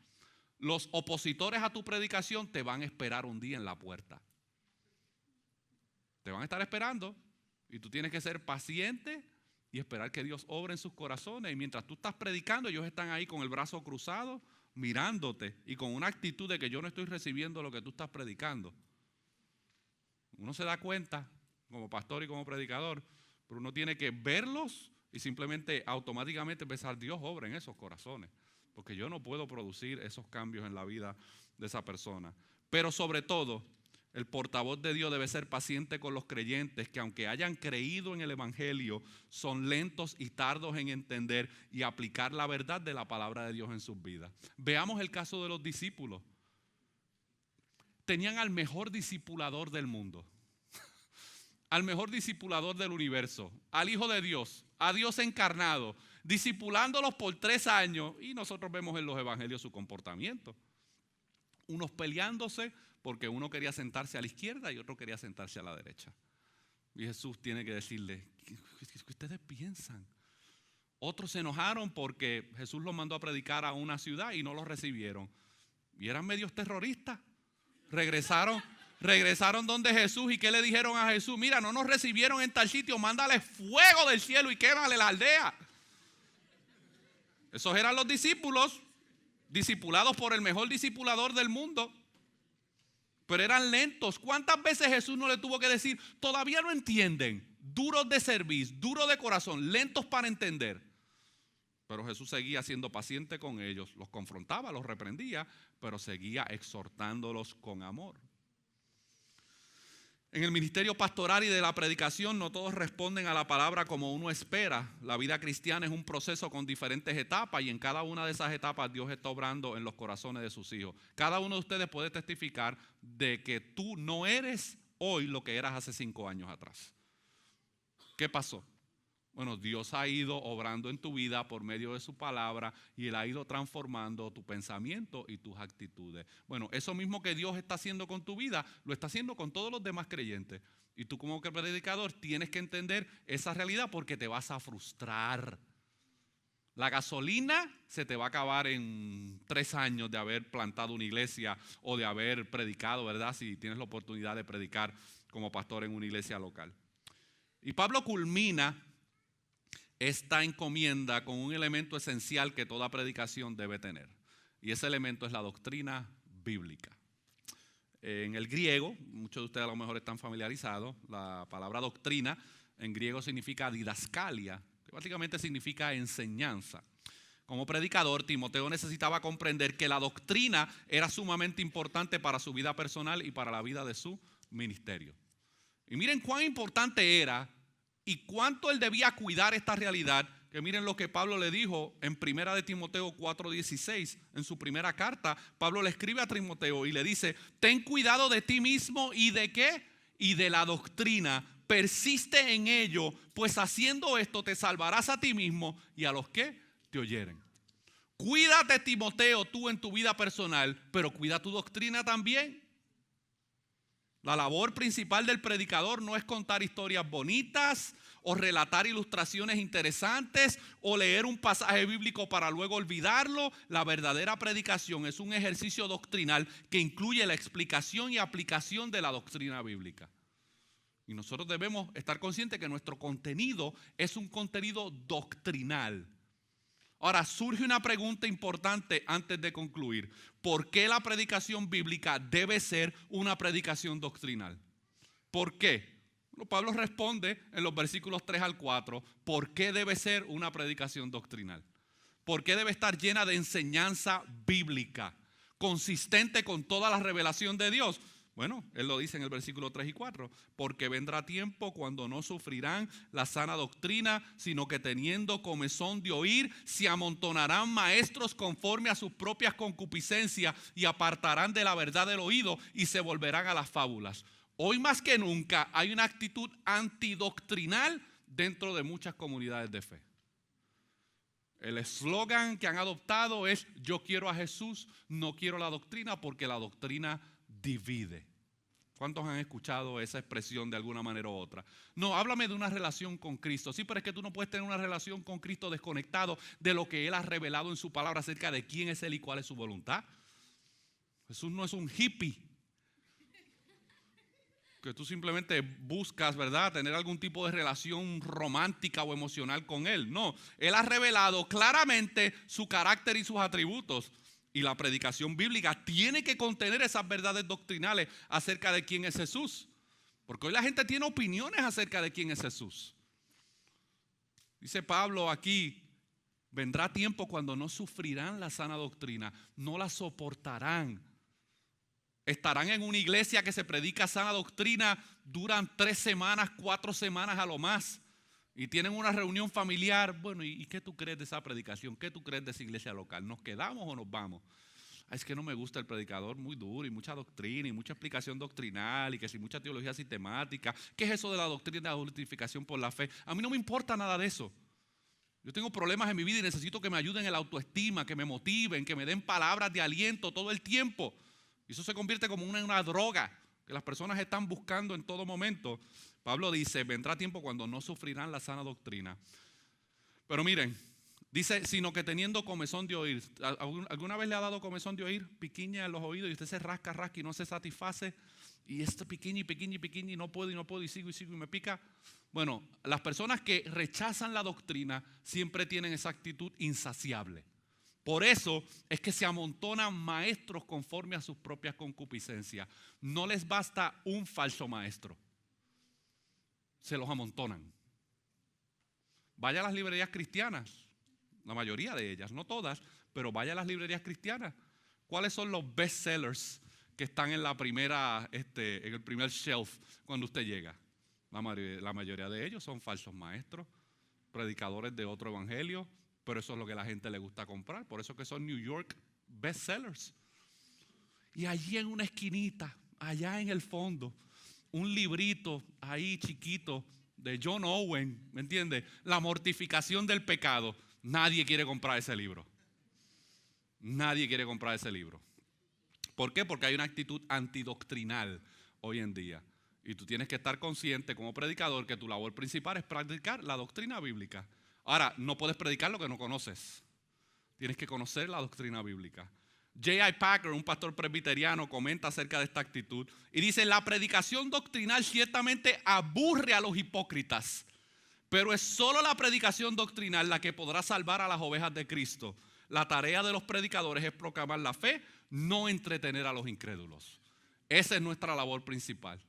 los opositores a tu predicación te van a esperar un día en la puerta. Te van a estar esperando y tú tienes que ser paciente y esperar que Dios obre en sus corazones. Y mientras tú estás predicando, ellos están ahí con el brazo cruzado, mirándote y con una actitud de que yo no estoy recibiendo lo que tú estás predicando. Uno se da cuenta como pastor y como predicador, pero uno tiene que verlos y simplemente automáticamente pensar, Dios obra en esos corazones, porque yo no puedo producir esos cambios en la vida de esa persona. Pero sobre todo, el portavoz de Dios debe ser paciente con los creyentes que, aunque hayan creído en el evangelio, son lentos y tardos en entender y aplicar la verdad de la palabra de Dios en sus vidas. Veamos el caso de los discípulos. Tenían al mejor discipulador del mundo, al mejor discipulador del universo, al Hijo de Dios, a Dios encarnado, discipulándolos por 3 años, y nosotros vemos en los evangelios su comportamiento. Unos peleándose porque uno quería sentarse a la izquierda y otro quería sentarse a la derecha. Y Jesús tiene que decirle, ¿qué ustedes piensan? Otros se enojaron porque Jesús los mandó a predicar a una ciudad y no los recibieron. Y eran medios terroristas. Regresaron donde Jesús, y ¿qué le dijeron a Jesús? Mira, no nos recibieron en tal sitio, mándale fuego del cielo y quémale la aldea. Esos eran los discípulos, discipulados por el mejor discipulador del mundo, pero eran lentos. ¿Cuántas veces Jesús no le tuvo que decir, todavía no entienden? Duros de servir, duros de corazón, lentos para entender. Pero Jesús seguía siendo paciente con ellos, los confrontaba, los reprendía, pero seguía exhortándolos con amor. En el ministerio pastoral y de la predicación no todos responden a la palabra como uno espera. La vida cristiana es un proceso con diferentes etapas, y en cada una de esas etapas Dios está obrando en los corazones de sus hijos. Cada uno de ustedes puede testificar de que tú no eres hoy lo que eras hace 5 años atrás. ¿Qué pasó? Bueno, Dios ha ido obrando en tu vida por medio de su palabra, y Él ha ido transformando tu pensamiento y tus actitudes. Bueno, eso mismo que Dios está haciendo con tu vida, lo está haciendo con todos los demás creyentes. Y tú, como predicador, tienes que entender esa realidad, porque te vas a frustrar. La gasolina se te va a acabar en 3 años de haber plantado una iglesia o de haber predicado, ¿verdad? Si tienes la oportunidad de predicar como pastor en una iglesia local. Y Pablo culmina esta encomienda con un elemento esencial que toda predicación debe tener, y ese elemento es la doctrina bíblica. En el griego, muchos de ustedes a lo mejor están familiarizados, la palabra doctrina en griego significa didaskalia, que básicamente significa enseñanza. Como predicador, Timoteo necesitaba comprender que la doctrina era sumamente importante para su vida personal y para la vida de su ministerio. Y miren cuán importante era y cuánto él debía cuidar esta realidad, que miren lo que Pablo le dijo en 1 de Timoteo 4:16. En su primera carta, Pablo le escribe a Timoteo y le dice, ten cuidado de ti mismo y ¿de qué? Y de la doctrina, persiste en ello, pues haciendo esto te salvarás a ti mismo y a los que te oyeren. Cuídate, Timoteo, tú en tu vida personal, pero cuida tu doctrina también. La labor principal del predicador no es contar historias bonitas o relatar ilustraciones interesantes o leer un pasaje bíblico para luego olvidarlo. La verdadera predicación es un ejercicio doctrinal que incluye la explicación y aplicación de la doctrina bíblica. Y nosotros debemos estar conscientes que nuestro contenido es un contenido doctrinal. Ahora, surge una pregunta importante antes de concluir. ¿Por qué la predicación bíblica debe ser una predicación doctrinal? ¿Por qué? Bueno, Pablo responde en los versículos 3 al 4, ¿por qué debe ser una predicación doctrinal? ¿Por qué debe estar llena de enseñanza bíblica, consistente con toda la revelación de Dios? Bueno, él lo dice en el versículo 3 y 4, porque vendrá tiempo cuando no sufrirán la sana doctrina, sino que teniendo comezón de oír, se amontonarán maestros conforme a sus propias concupiscencias y apartarán de la verdad del oído y se volverán a las fábulas. Hoy más que nunca hay una actitud antidoctrinal dentro de muchas comunidades de fe. El eslogan que han adoptado es: yo quiero a Jesús, no quiero la doctrina, porque la doctrina divide. ¿Cuántos han escuchado esa expresión de alguna manera u otra? No, háblame de una relación con Cristo. Sí, pero es que tú no puedes tener una relación con Cristo desconectado de lo que Él ha revelado en su palabra acerca de quién es Él y cuál es su voluntad. Jesús no es un hippie que tú simplemente buscas, ¿verdad?, tener algún tipo de relación romántica o emocional con Él. No, Él ha revelado claramente su carácter y sus atributos. Y la predicación bíblica tiene que contener esas verdades doctrinales acerca de quién es Jesús. Porque hoy la gente tiene opiniones acerca de quién es Jesús. Dice Pablo aquí, vendrá tiempo cuando no sufrirán la sana doctrina, no la soportarán. Estarán en una iglesia que se predica sana doctrina, duran 3 semanas, 4 semanas a lo más. Y tienen una reunión familiar. Bueno, ¿y qué tú crees de esa predicación? ¿Qué tú crees de esa iglesia local? ¿Nos quedamos o nos vamos? Es que no me gusta el predicador, muy duro y mucha doctrina y mucha explicación doctrinal y que si mucha teología sistemática. ¿Qué es eso de la doctrina de la justificación por la fe? A mí no me importa nada de eso. Yo tengo problemas en mi vida y necesito que me ayuden en la autoestima, que me motiven, que me den palabras de aliento todo el tiempo. Y eso se convierte como una droga que las personas están buscando en todo momento. Pablo dice, vendrá tiempo cuando no sufrirán la sana doctrina. Pero miren, dice, sino que teniendo comezón de oír. ¿Alguna vez le ha dado comezón de oír? Piquiña en los oídos y usted se rasca y no se satisface. Y esto piquiña y no puedo y sigo y me pica. Bueno, las personas que rechazan la doctrina siempre tienen esa actitud insaciable. Por eso es que se amontonan maestros conforme a sus propias concupiscencias. No les basta un falso maestro. Se los amontonan. Vaya a las librerías cristianas, la mayoría de ellas, no todas, pero vaya a las librerías cristianas. ¿Cuáles son los best sellers que están en la primera, en el primer shelf cuando usted llega? La mayoría de ellos son falsos maestros, predicadores de otro evangelio, pero eso es lo que a la gente le gusta comprar. Por eso que son New York bestsellers. Y allí en una esquinita, allá en el fondo, un librito ahí chiquito de John Owen, ¿me entiende? La mortificación del pecado. Nadie quiere comprar ese libro. Nadie quiere comprar ese libro. ¿Por qué? Porque hay una actitud antidoctrinal hoy en día. Y tú tienes que estar consciente como predicador que tu labor principal es predicar la doctrina bíblica. Ahora, no puedes predicar lo que no conoces. Tienes que conocer la doctrina bíblica. J.I. Packer, un pastor presbiteriano, comenta acerca de esta actitud y dice, la predicación doctrinal ciertamente aburre a los hipócritas, pero es solo la predicación doctrinal la que podrá salvar a las ovejas de Cristo. La tarea de los predicadores es proclamar la fe, no entretener a los incrédulos. Esa es nuestra labor principal.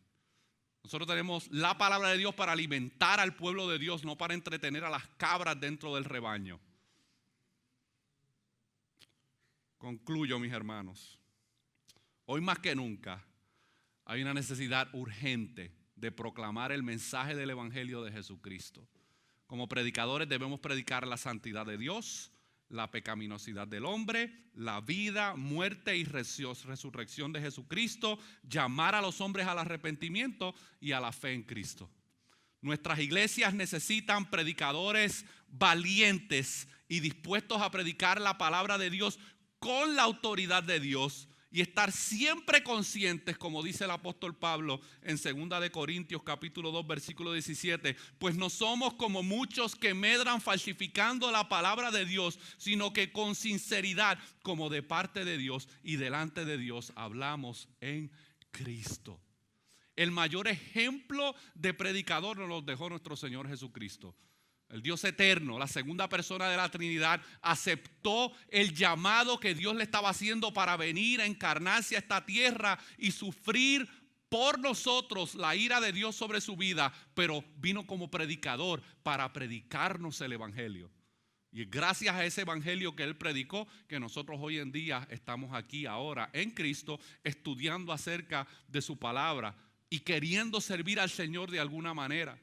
Nosotros tenemos la palabra de Dios para alimentar al pueblo de Dios, no para entretener a las cabras dentro del rebaño. Concluyo, mis hermanos. Hoy más que nunca hay una necesidad urgente de proclamar el mensaje del Evangelio de Jesucristo. Como predicadores debemos predicar la santidad de Dios, la pecaminosidad del hombre, la vida, muerte y resurrección de Jesucristo, llamar a los hombres al arrepentimiento y a la fe en Cristo. Nuestras iglesias necesitan predicadores valientes y dispuestos a predicar la palabra de Dios con la autoridad de Dios y estar siempre conscientes, como dice el apóstol Pablo en 2 de Corintios capítulo 2 versículo 17, pues no somos como muchos que medran falsificando la palabra de Dios, sino que con sinceridad, como de parte de Dios y delante de Dios, hablamos en Cristo. El mayor ejemplo de predicador nos lo dejó nuestro Señor Jesucristo. El Dios eterno, la segunda persona de la Trinidad, aceptó el llamado que Dios le estaba haciendo para venir a encarnarse a esta tierra y sufrir por nosotros la ira de Dios sobre su vida, pero vino como predicador para predicarnos el evangelio. Y es gracias a ese evangelio que Él predicó que nosotros hoy en día estamos aquí ahora en Cristo estudiando acerca de su palabra y queriendo servir al Señor de alguna manera.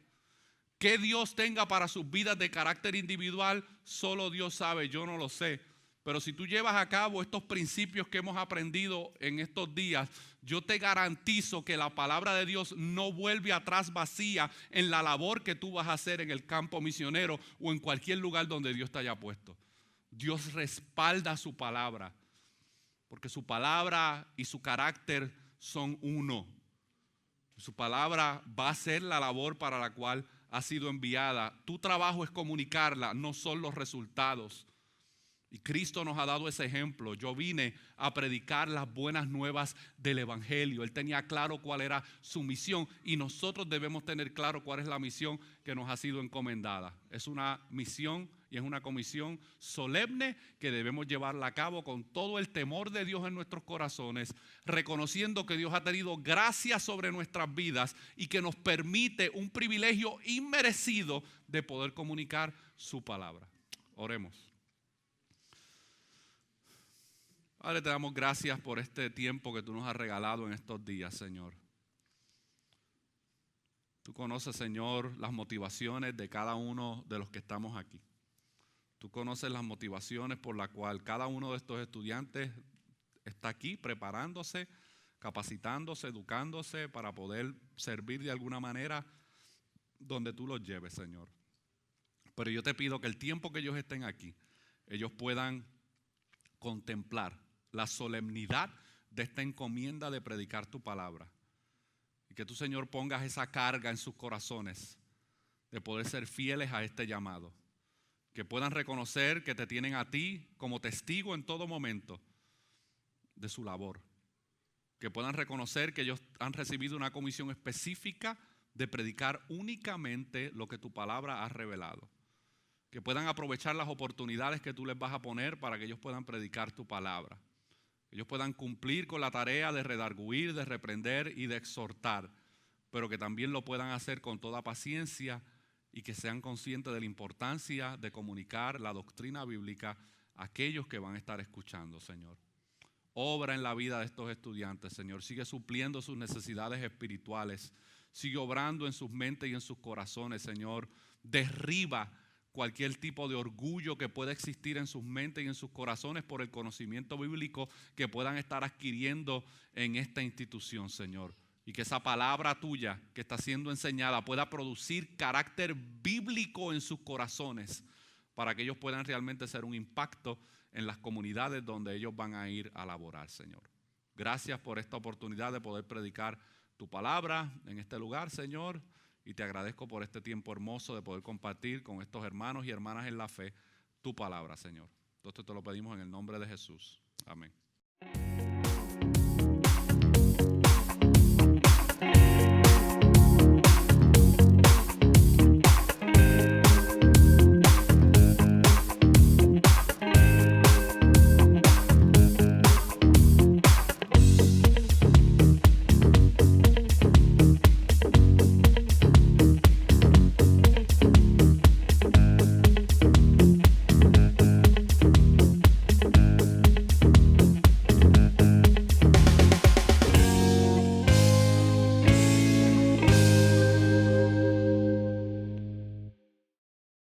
¿Qué Dios tenga para sus vidas de carácter individual? Solo Dios sabe, yo no lo sé. Pero si tú llevas a cabo estos principios que hemos aprendido en estos días, yo te garantizo que la palabra de Dios no vuelve atrás vacía en la labor que tú vas a hacer en el campo misionero o en cualquier lugar donde Dios te haya puesto. Dios respalda su palabra, porque su palabra y su carácter son uno. Su palabra va a ser la labor para la cual ha sido enviada. Tu trabajo es comunicarla, no son los resultados. Y Cristo nos ha dado ese ejemplo. Yo vine a predicar las buenas nuevas del Evangelio. Él tenía claro cuál era su misión y nosotros debemos tener claro cuál es la misión que nos ha sido encomendada. Es una misión y es una comisión solemne que debemos llevarla a cabo con todo el temor de Dios en nuestros corazones, reconociendo que Dios ha tenido gracia sobre nuestras vidas y que nos permite un privilegio inmerecido de poder comunicar su palabra. Oremos. Padre, te damos gracias por este tiempo que tú nos has regalado en estos días, Señor. Tú conoces, Señor, las motivaciones de cada uno de los que estamos aquí. Tú conoces las motivaciones por las cuales cada uno de estos estudiantes está aquí preparándose, capacitándose, educándose para poder servir de alguna manera donde tú los lleves, Señor. Pero yo te pido que el tiempo que ellos estén aquí, ellos puedan contemplar la solemnidad de esta encomienda de predicar tu palabra. Y que tú, Señor, pongas esa carga en sus corazones de poder ser fieles a este llamado. Que puedan reconocer que te tienen a ti como testigo en todo momento de su labor. Que puedan reconocer que ellos han recibido una comisión específica de predicar únicamente lo que tu palabra ha revelado. Que puedan aprovechar las oportunidades que tú les vas a poner para que ellos puedan predicar tu palabra. Ellos puedan cumplir con la tarea de redarguir, de reprender y de exhortar, pero que también lo puedan hacer con toda paciencia y que sean conscientes de la importancia de comunicar la doctrina bíblica a aquellos que van a estar escuchando, Señor. Obra en la vida de estos estudiantes, Señor. Sigue supliendo sus necesidades espirituales. Sigue obrando en sus mentes y en sus corazones, Señor. Derriba cualquier tipo de orgullo que pueda existir en sus mentes y en sus corazones por el conocimiento bíblico que puedan estar adquiriendo en esta institución, Señor. Y que esa palabra tuya que está siendo enseñada pueda producir carácter bíblico en sus corazones para que ellos puedan realmente ser un impacto en las comunidades donde ellos van a ir a laborar, Señor. Gracias por esta oportunidad de poder predicar tu palabra en este lugar, Señor. Y te agradezco por este tiempo hermoso de poder compartir con estos hermanos y hermanas en la fe tu palabra, Señor. Entonces te lo pedimos en el nombre de Jesús. Amén.